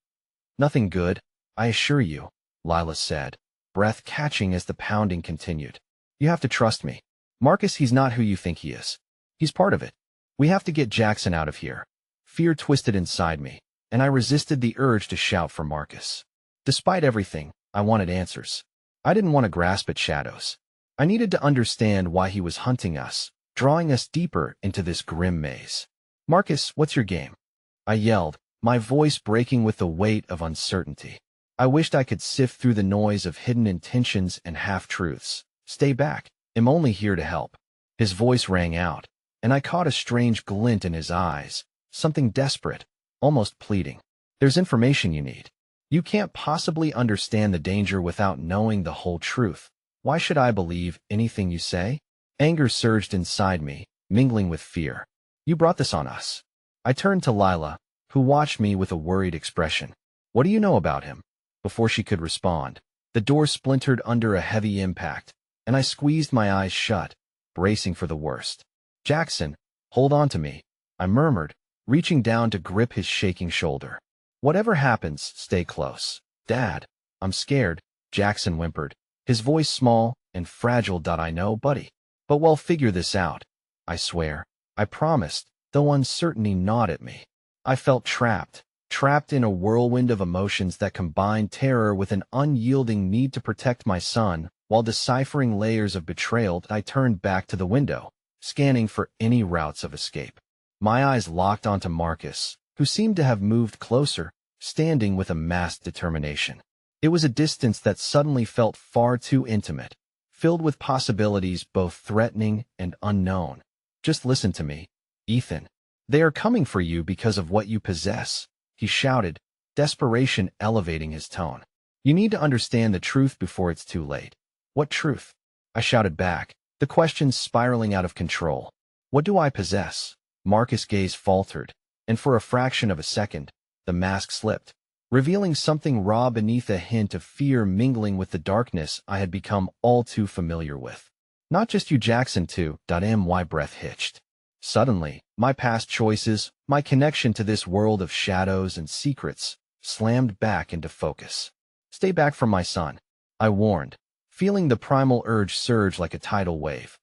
"Nothing good, I assure you," Lila said, breath catching as the pounding continued. "You have to trust me. Marcus, he's not who you think he is. He's part of it. We have to get Jackson out of here." Fear twisted inside me, and I resisted the urge to shout for Marcus. Despite everything, I wanted answers. I didn't want to grasp at shadows. I needed to understand why he was hunting us, drawing us deeper into this grim maze. "Marcus, what's your game?" I yelled, my voice breaking with the weight of uncertainty. I wished I could sift through the noise of hidden intentions and half-truths. "Stay back. I'm only here to help." His voice rang out, and I caught a strange glint in his eyes, something desperate, almost pleading. "There's information you need. You can't possibly understand the danger without knowing the whole truth. Why should I believe anything you say?" Anger surged inside me, mingling with fear. "You brought this on us." I turned to Lila, who watched me with a worried expression. "What do you know about him?" Before she could respond, the door splintered under a heavy impact, and I squeezed my eyes shut, bracing for the worst. "Jackson, hold on to me," I murmured, reaching down to grip his shaking shoulder. "Whatever happens, stay close." "Dad, I'm scared," Jackson whimpered, his voice small and fragile. "I know, buddy. But we'll figure this out. I swear." I promised, though uncertainty gnawed at me. I felt trapped in a whirlwind of emotions that combined terror with an unyielding need to protect my son. While deciphering layers of betrayal, I turned back to the window, scanning for any routes of escape. My eyes locked onto Marcus, who seemed to have moved closer, standing with a masked determination. It was a distance that suddenly felt far too intimate, filled with possibilities both threatening and unknown. "Just listen to me, Ethan. They are coming for you because of what you possess," he shouted, desperation elevating his tone. "You need to understand the truth before it's too late." "What truth?" I shouted back, the questions spiraling out of control. "What do I possess?" Marcus' gaze faltered, and for a fraction of a second, the mask slipped, revealing something raw beneath a hint of fear mingling with the darkness I had become all too familiar with. "Not just you, Jackson, too." My breath hitched. Suddenly, my past choices, my connection to this world of shadows and secrets, slammed back into focus. "Stay back from my son," I warned, feeling the primal urge surge like a tidal wave.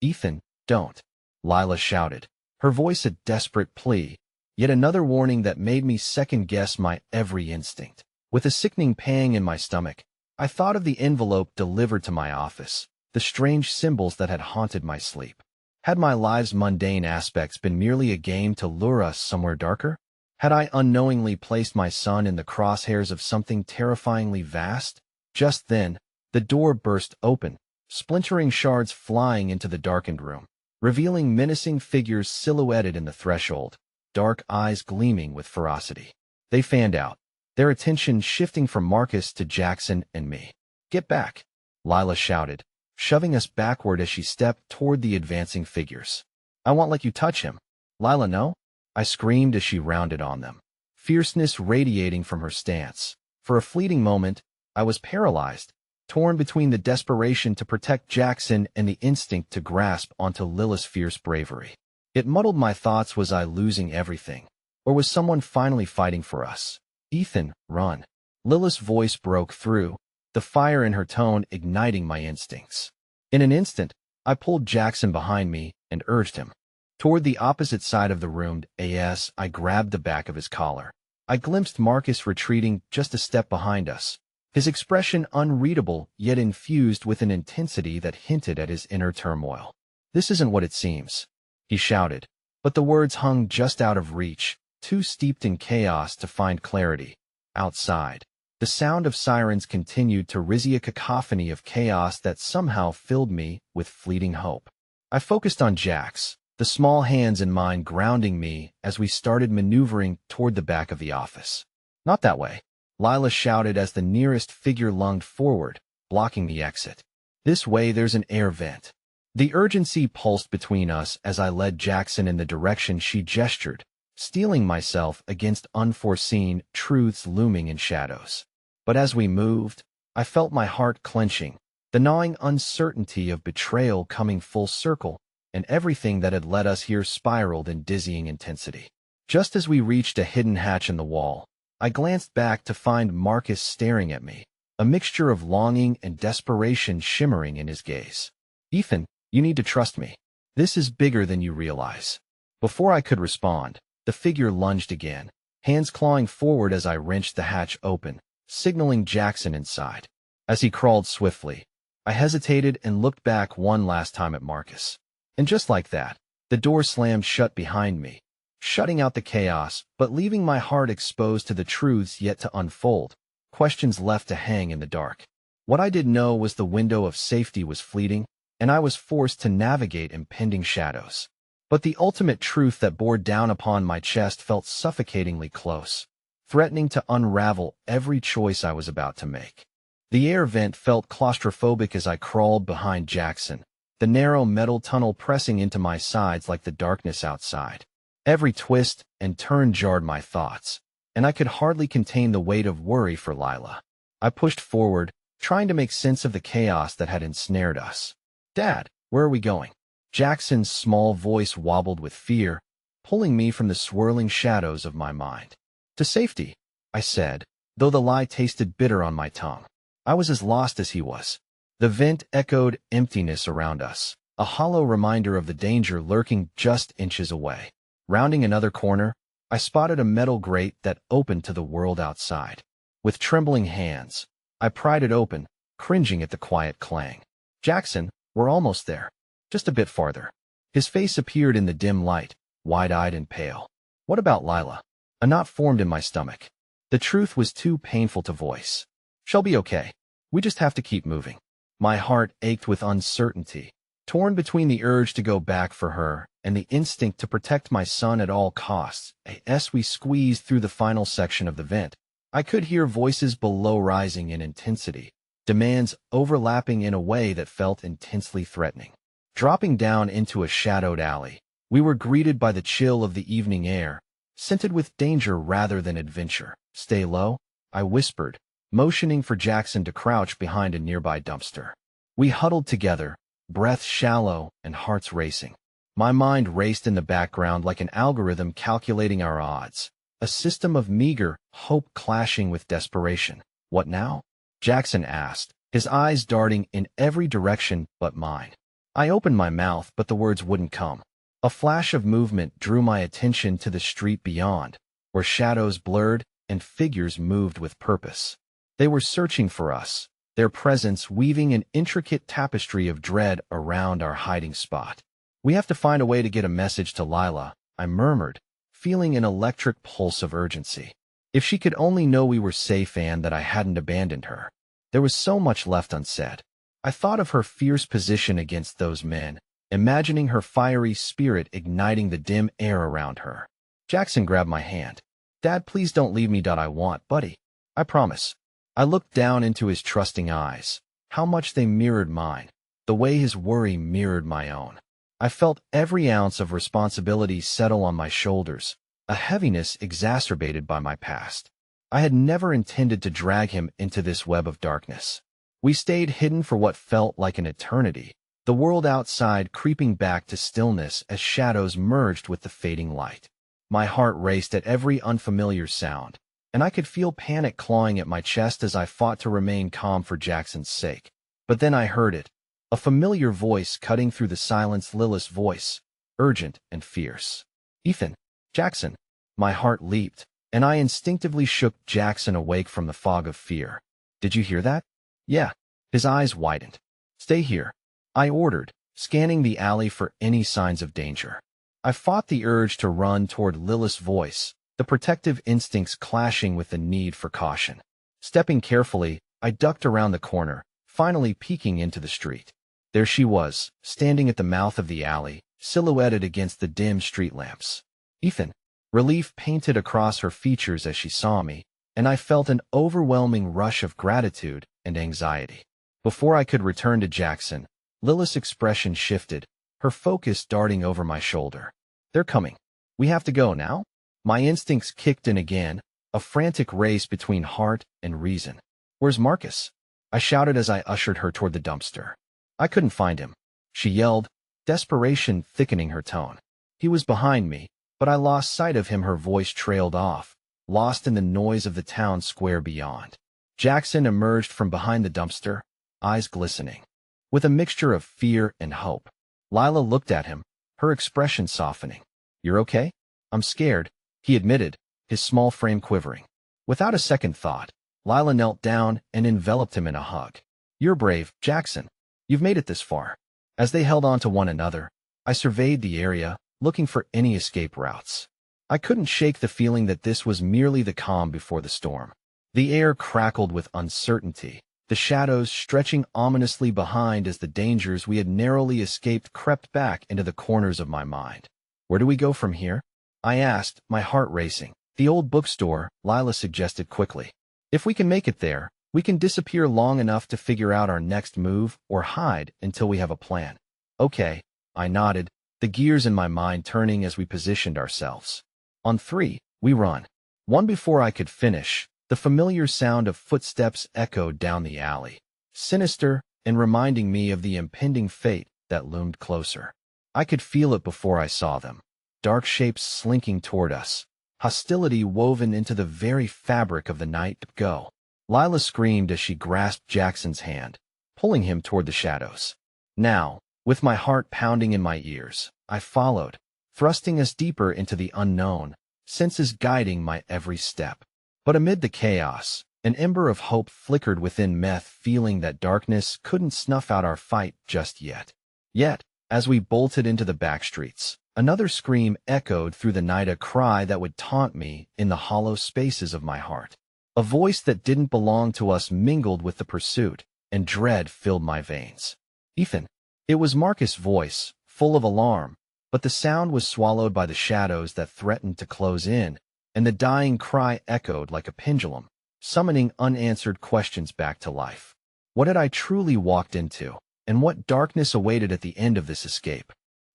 "Ethan, don't," Lila shouted, her voice a desperate plea, yet another warning that made me second-guess my every instinct. With a sickening pang in my stomach, I thought of the envelope delivered to my office, the strange symbols that had haunted my sleep. Had my life's mundane aspects been merely a game to lure us somewhere darker? Had I unknowingly placed my son in the crosshairs of something terrifyingly vast? Just then, the door burst open, splintering shards flying into the darkened room, revealing menacing figures silhouetted in the threshold, dark eyes gleaming with ferocity. They fanned out, their attention shifting from Marcus to Jackson and me. "Get back," Lila shouted, shoving us backward as she stepped toward the advancing figures. "I won't let you touch him." "Lila, no?" I screamed as she rounded on them, fierceness radiating from her stance. For a fleeting moment, I was paralyzed, torn between the desperation to protect Jackson and the instinct to grasp onto Lila's fierce bravery. It muddled my thoughts. Was I losing everything? Or was someone finally fighting for us? Ethan, run. Lila's voice broke through, the fire in her tone igniting my instincts. In an instant, I pulled Jackson behind me and urged him toward the opposite side of the room. I grabbed the back of his collar. I glimpsed Marcus retreating just a step behind us, his expression unreadable yet infused with an intensity that hinted at his inner turmoil. "This isn't what it seems," he shouted, but the words hung just out of reach, too steeped in chaos to find clarity. Outside, the sound of sirens continued to rise, a cacophony of chaos that somehow filled me with fleeting hope. I focused on Jax, the small hands in mine grounding me as we started maneuvering toward the back of the office. "Not that way," Lila shouted as the nearest figure lunged forward, blocking the exit. "This way, there's an air vent." The urgency pulsed between us as I led Jackson in the direction she gestured, steeling myself against unforeseen truths looming in shadows. But as we moved, I felt my heart clenching, the gnawing uncertainty of betrayal coming full circle, and everything that had led us here spiraled in dizzying intensity. Just as we reached a hidden hatch in the wall, I glanced back to find Marcus staring at me, a mixture of longing and desperation shimmering in his gaze. "Ethan, you need to trust me. This is bigger than you realize." Before I could respond, the figure lunged again, hands clawing forward as I wrenched the hatch open, signaling Jackson inside. As he crawled swiftly, I hesitated and looked back one last time at Marcus. And just like that, the door slammed shut behind me, shutting out the chaos, but leaving my heart exposed to the truths yet to unfold, questions left to hang in the dark. What I did know was the window of safety was fleeting, and I was forced to navigate impending shadows. But the ultimate truth that bore down upon my chest felt suffocatingly close, threatening to unravel every choice I was about to make. The air vent felt claustrophobic as I crawled behind Jackson, the narrow metal tunnel pressing into my sides like the darkness outside. Every twist and turn jarred my thoughts, and I could hardly contain the weight of worry for Lila. I pushed forward, trying to make sense of the chaos that had ensnared us. "Dad, where are we going?" Jackson's small voice wobbled with fear, pulling me from the swirling shadows of my mind. "To safety," I said, though the lie tasted bitter on my tongue. I was as lost as he was. The vent echoed emptiness around us, a hollow reminder of the danger lurking just inches away. Rounding another corner, I spotted a metal grate that opened to the world outside. With trembling hands, I pried it open, cringing at the quiet clang. "Jackson, we're almost there. Just a bit farther." His face appeared in the dim light, wide-eyed and pale. "What about Lila?" A knot formed in my stomach. The truth was too painful to voice. "She'll be okay. We just have to keep moving." My heart ached with uncertainty, torn between the urge to go back for her and the instinct to protect my son at all costs. As we squeezed through the final section of the vent, I could hear voices below rising in intensity, demands overlapping in a way that felt intensely threatening. Dropping down into a shadowed alley, we were greeted by the chill of the evening air, scented with danger rather than adventure. "Stay low," I whispered, motioning for Jackson to crouch behind a nearby dumpster. We huddled together, breaths shallow and hearts racing. My mind raced in the background like an algorithm calculating our odds, a system of meager hope clashing with desperation. "What now?" Jackson asked, his eyes darting in every direction but mine. I opened my mouth, but the words wouldn't come. A flash of movement drew my attention to the street beyond, where shadows blurred and figures moved with purpose. They were searching for us, their presence weaving an intricate tapestry of dread around our hiding spot. "We have to find a way to get a message to Lila," I murmured, feeling an electric pulse of urgency. If she could only know we were safe and that I hadn't abandoned her. There was so much left unsaid. I thought of her fierce position against those men, imagining her fiery spirit igniting the dim air around her. Jackson grabbed my hand. "Dad, please don't leave me. I want, buddy. I promise." I looked down into his trusting eyes, how much they mirrored mine, the way his worry mirrored my own. I felt every ounce of responsibility settle on my shoulders, a heaviness exacerbated by my past. I had never intended to drag him into this web of darkness. We stayed hidden for what felt like an eternity, the world outside creeping back to stillness as shadows merged with the fading light. My heart raced at every unfamiliar sound, and I could feel panic clawing at my chest as I fought to remain calm for Jackson's sake. But then I heard it, a familiar voice cutting through the silence, Lilith's voice, urgent and fierce. "Ethan, Jackson." My heart leaped, and I instinctively shook Jackson awake from the fog of fear. "Did you hear that?" "Yeah." His eyes widened. "Stay here," I ordered, scanning the alley for any signs of danger. I fought the urge to run toward Lilith's voice, the protective instincts clashing with the need for caution. Stepping carefully, I ducked around the corner, finally peeking into the street. There she was, standing at the mouth of the alley, silhouetted against the dim street lamps. "Ethan." Relief painted across her features as she saw me, and I felt an overwhelming rush of gratitude and anxiety. Before I could return to Jackson, Lilith's expression shifted, her focus darting over my shoulder. "They're coming. We have to go now?" My instincts kicked in again, a frantic race between heart and reason. "Where's Marcus?" I shouted as I ushered her toward the dumpster. "I couldn't find him," she yelled, desperation thickening her tone. "He was behind me, but I lost sight of him." Her voice trailed off, lost in the noise of the town square beyond. Jackson emerged from behind the dumpster, eyes glistening, with a mixture of fear and hope. Lila looked at him, her expression softening. "You're okay?" "I'm scared," he admitted, his small frame quivering. Without a second thought, Lila knelt down and enveloped him in a hug. "You're brave, Jackson. You've made it this far." As they held on to one another, I surveyed the area, looking for any escape routes. I couldn't shake the feeling that this was merely the calm before the storm. The air crackled with uncertainty, the shadows stretching ominously behind as the dangers we had narrowly escaped crept back into the corners of my mind. "Where do we go from here?" I asked, my heart racing. "The old bookstore," Lila suggested quickly. "If we can make it there, we can disappear long enough to figure out our next move or hide until we have a plan." "Okay," I nodded, the gears in my mind turning as we positioned ourselves. On three, we run. One before I could finish, the familiar sound of footsteps echoed down the alley, sinister and reminding me of the impending fate that loomed closer. I could feel it before I saw them. Dark shapes slinking toward us, hostility woven into the very fabric of the night. "Go." Lila screamed as she grasped Jackson's hand, pulling him toward the shadows. Now, with my heart pounding in my ears, I followed, thrusting us deeper into the unknown, senses guiding my every step. But amid the chaos, an ember of hope flickered within me, feeling that darkness couldn't snuff out our fight just yet. Yet, as we bolted into the back streets, another scream echoed through the night, a cry that would taunt me in the hollow spaces of my heart. A voice that didn't belong to us mingled with the pursuit, and dread filled my veins. "Ethan." It was Marcus' voice, full of alarm, but the sound was swallowed by the shadows that threatened to close in, and the dying cry echoed like a pendulum, summoning unanswered questions back to life. What had I truly walked into, and what darkness awaited at the end of this escape?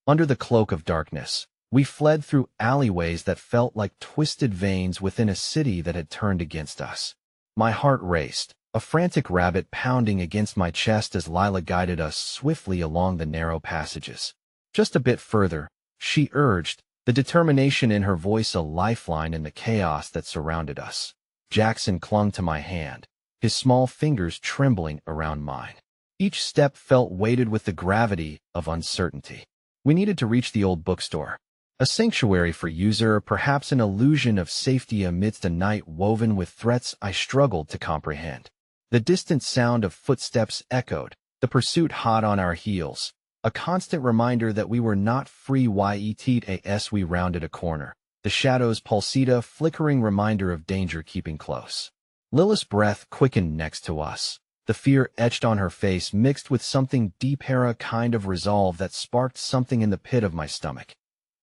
Under the cloak of darkness, we fled through alleyways that felt like twisted veins within a city that had turned against us. My heart raced, a frantic rabbit pounding against my chest as Lila guided us swiftly along the narrow passages. "Just a bit further," she urged, the determination in her voice a lifeline in the chaos that surrounded us. Jackson clung to my hand, his small fingers trembling around mine. Each step felt weighted with the gravity of uncertainty. We needed to reach the old bookstore, a sanctuary for user, perhaps an illusion of safety amidst a night woven with threats I struggled to comprehend. The distant sound of footsteps echoed, the pursuit hot on our heels, a constant reminder that we were not free yet as we rounded a corner. The shadows pulsed, a flickering reminder of danger keeping close. Lilith's breath quickened next to us, the fear etched on her face mixed with something deeper, a kind of resolve that sparked something in the pit of my stomach.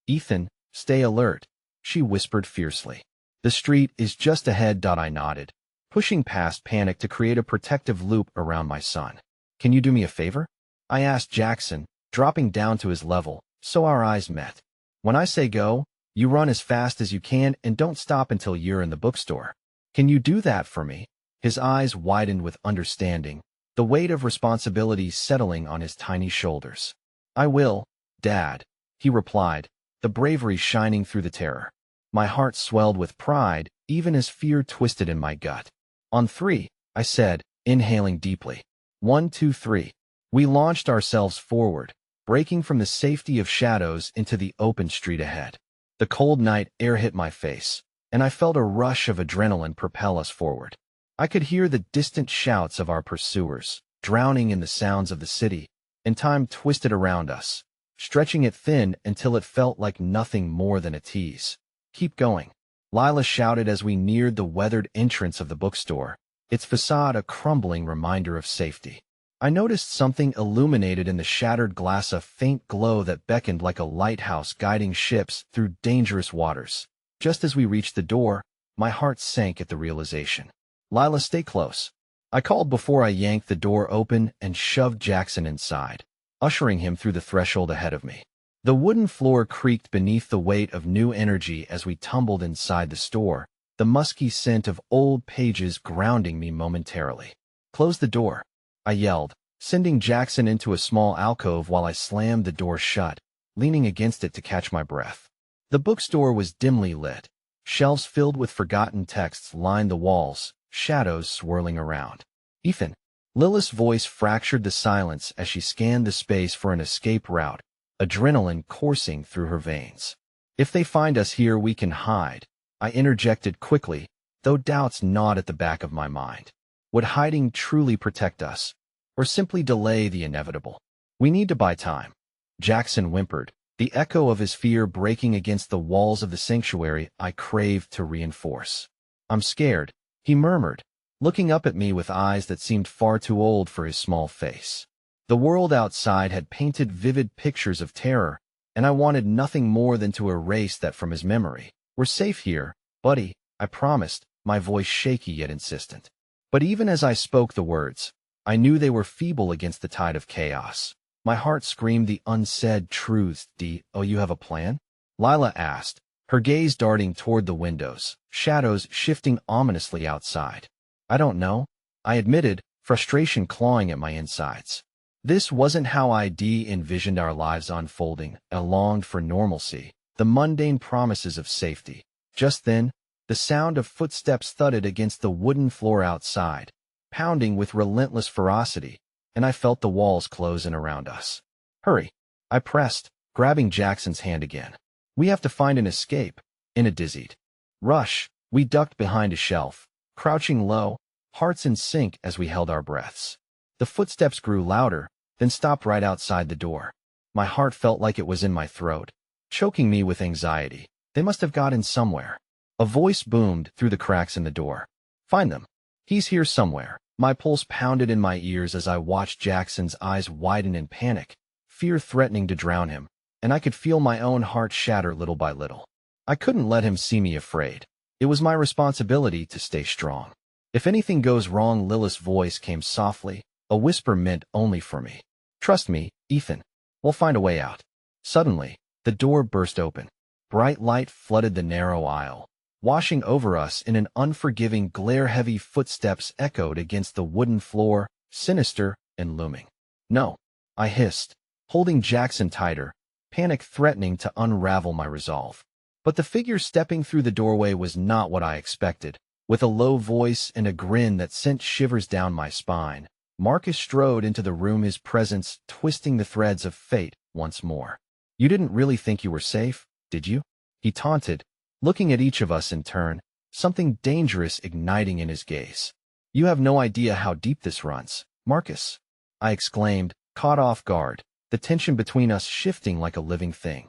"Ethan, stay alert," she whispered fiercely. "The street is just ahead." I nodded, pushing past panic to create a protective loop around my son. "Can you do me a favor?" I asked Jackson, dropping down to his level, so our eyes met. "When I say go, you run as fast as you can and don't stop until you're in the bookstore. Can you do that for me?" His eyes widened with understanding, the weight of responsibility settling on his tiny shoulders. "I will, Dad," he replied, the bravery shining through the terror. My heart swelled with pride, even as fear twisted in my gut. "On three," I said, inhaling deeply. "1, 2, 3. We launched ourselves forward, breaking from the safety of shadows into the open street ahead. The cold night air hit my face, and I felt a rush of adrenaline propel us forward. I could hear the distant shouts of our pursuers, drowning in the sounds of the city, and time twisted around us, stretching it thin until it felt like nothing more than a tease. "Keep going," Lila shouted as we neared the weathered entrance of the bookstore, its facade a crumbling reminder of safety. I noticed something illuminated in the shattered glass, a faint glow that beckoned like a lighthouse guiding ships through dangerous waters. Just as we reached the door, my heart sank at the realization. "Lila, stay close," I called before I yanked the door open and shoved Jackson inside, ushering him through the threshold ahead of me. The wooden floor creaked beneath the weight of new energy as we tumbled inside the store, the musky scent of old pages grounding me momentarily. "Close the door," I yelled, sending Jackson into a small alcove while I slammed the door shut, leaning against it to catch my breath. The bookstore was dimly lit. Shelves filled with forgotten texts lined the walls, shadows swirling around. "Ethan." Lila's voice fractured the silence as she scanned the space for an escape route, adrenaline coursing through her veins. "If they find us here, we can hide," I interjected quickly, though doubts gnawed at the back of my mind. Would hiding truly protect us, or simply delay the inevitable? "We need to buy time," Jackson whimpered, the echo of his fear breaking against the walls of the sanctuary I craved to reinforce. "I'm scared," he murmured, looking up at me with eyes that seemed far too old for his small face. The world outside had painted vivid pictures of terror, and I wanted nothing more than to erase that from his memory. "We're safe here, buddy," I promised, my voice shaky yet insistent. But even as I spoke the words, I knew they were feeble against the tide of chaos. My heart screamed the unsaid truths. "Oh, you have a plan?" Lila asked, her gaze darting toward the windows, shadows shifting ominously outside. "I don't know," I admitted, frustration clawing at my insides. This wasn't how I'd envisioned our lives unfolding. I longed for normalcy, the mundane promises of safety. Just then, the sound of footsteps thudded against the wooden floor outside, pounding with relentless ferocity, and I felt the walls close in around us. "Hurry," I pressed, grabbing Jackson's hand again. "We have to find an escape." In a dizzied rush, we ducked behind a shelf, crouching low, hearts in sync as we held our breaths. The footsteps grew louder, then stopped right outside the door. My heart felt like it was in my throat, choking me with anxiety. They must have got in somewhere. A voice boomed through the cracks in the door. "Find them. He's here somewhere." My pulse pounded in my ears as I watched Jackson's eyes widen in panic, fear threatening to drown him, and I could feel my own heart shatter little by little. I couldn't let him see me afraid. It was my responsibility to stay strong. "If anything goes wrong," Lila's voice came softly, a whisper meant only for me. "Trust me, Ethan. We'll find a way out." Suddenly, the door burst open. Bright light flooded the narrow aisle, washing over us in an unforgiving glare. Heavy footsteps echoed against the wooden floor, sinister and looming. "No," I hissed, holding Jackson tighter, panic threatening to unravel my resolve. But the figure stepping through the doorway was not what I expected. With a low voice and a grin that sent shivers down my spine, Marcus strode into the room, his presence twisting the threads of fate once more. "You didn't really think you were safe, did you?" he taunted, looking at each of us in turn, something dangerous igniting in his gaze. "You have no idea how deep this runs, Marcus," I exclaimed, caught off guard, the tension between us shifting like a living thing.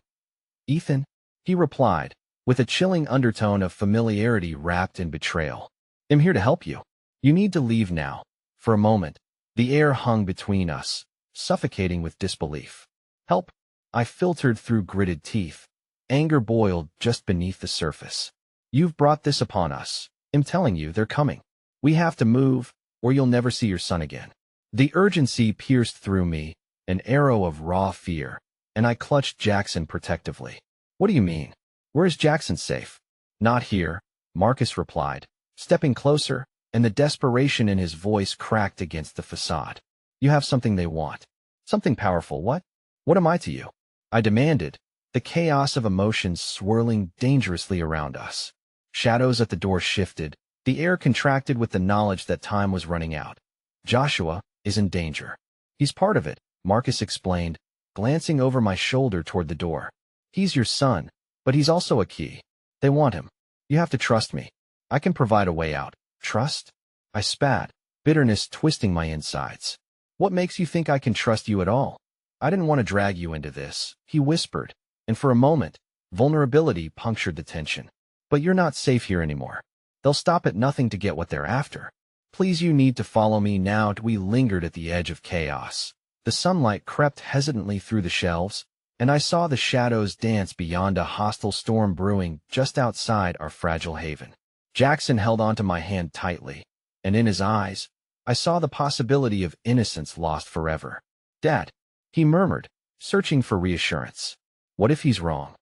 "Ethan," he replied, with a chilling undertone of familiarity wrapped in betrayal. "I'm here to help you. You need to leave now." For a moment, the air hung between us, suffocating with disbelief. "Help?" I filtered through gritted teeth. Anger boiled just beneath the surface. "You've brought this upon us. I'm telling you, they're coming. We have to move, or you'll never see your son again." The urgency pierced through me, an arrow of raw fear, and I clutched Jackson protectively. "What do you mean? Where is Jackson safe?" "Not here," Marcus replied, stepping closer, and the desperation in his voice cracked against the facade. You have something they want. Something powerful, what? What am I to you? I demanded, the chaos of emotions swirling dangerously around us. Shadows at the door shifted, the air contracted with the knowledge that time was running out. Joshua is in danger. He's part of it, Marcus explained, glancing over my shoulder toward the door. He's your son, but he's also a key. They want him. You have to trust me. I can provide a way out. Trust? I spat, bitterness twisting my insides. What makes you think I can trust you at all? I didn't want to drag you into this, he whispered, and for a moment, vulnerability punctured the tension. But you're not safe here anymore. They'll stop at nothing to get what they're after. Please, you need to follow me now. We lingered at the edge of chaos. The sunlight crept hesitantly through the shelves, and I saw the shadows dance beyond a hostile storm brewing just outside our fragile haven. Jackson held onto my hand tightly, and in his eyes, I saw the possibility of innocence lost forever. Dad, he murmured, searching for reassurance. What if he's wrong?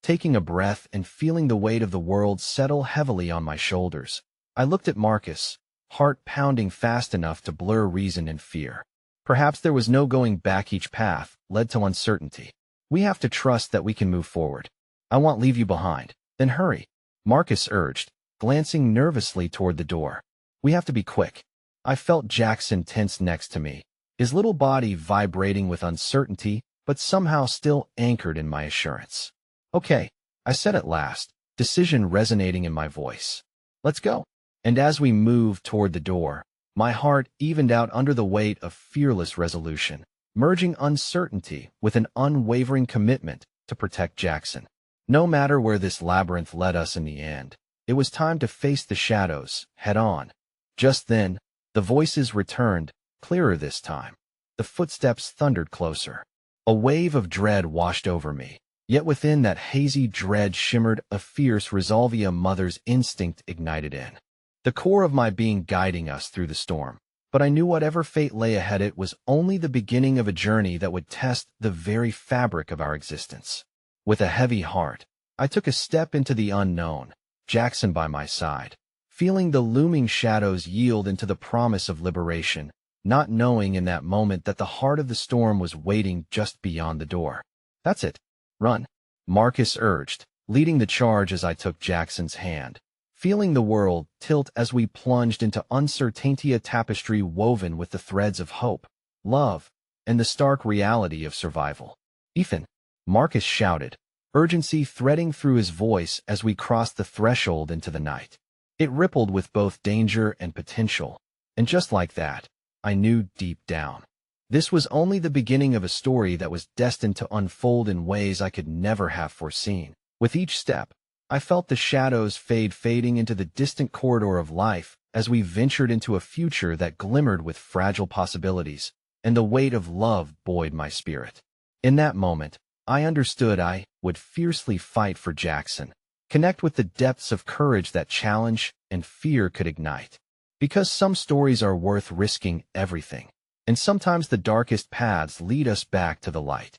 Taking a breath and feeling the weight of the world settle heavily on my shoulders, I looked at Marcus, heart pounding fast enough to blur reason and fear. Perhaps there was no going back. Each path led to uncertainty. We have to trust that we can move forward. I won't leave you behind. Then hurry, Marcus urged, glancing nervously toward the door. We have to be quick. I felt Jackson tense next to me, his little body vibrating with uncertainty, but somehow still anchored in my assurance. Okay, I said at last, decision resonating in my voice. Let's go. And as we moved toward the door, my heart evened out under the weight of fearless resolution, merging uncertainty with an unwavering commitment to protect Jackson. No matter where this labyrinth led us in the end, it was time to face the shadows head on. Just then, the voices returned, clearer this time. The footsteps thundered closer. A wave of dread washed over me, yet within that hazy dread shimmered a fierce resolve a mother's instinct ignited in the core of my being, guiding us through the storm. But I knew whatever fate lay ahead, it was only the beginning of a journey that would test the very fabric of our existence. With a heavy heart, I took a step into the unknown, Jackson by my side, feeling the looming shadows yield into the promise of liberation, not knowing in that moment that the heart of the storm was waiting just beyond the door. That's it. Run, Marcus urged, leading the charge as I took Jackson's hand, feeling the world tilt as we plunged into uncertainty, a tapestry woven with the threads of hope, love, and the stark reality of survival. Ethan, Marcus shouted, urgency threading through his voice as we crossed the threshold into the night. It rippled with both danger and potential, and just like that, I knew deep down, this was only the beginning of a story that was destined to unfold in ways I could never have foreseen. With each step, I felt the shadows fading into the distant corridor of life as we ventured into a future that glimmered with fragile possibilities, and the weight of love buoyed my spirit. In that moment, I understood I would fiercely fight for Jackson, connect with the depths of courage that challenge and fear could ignite. Because some stories are worth risking everything, and sometimes the darkest paths lead us back to the light.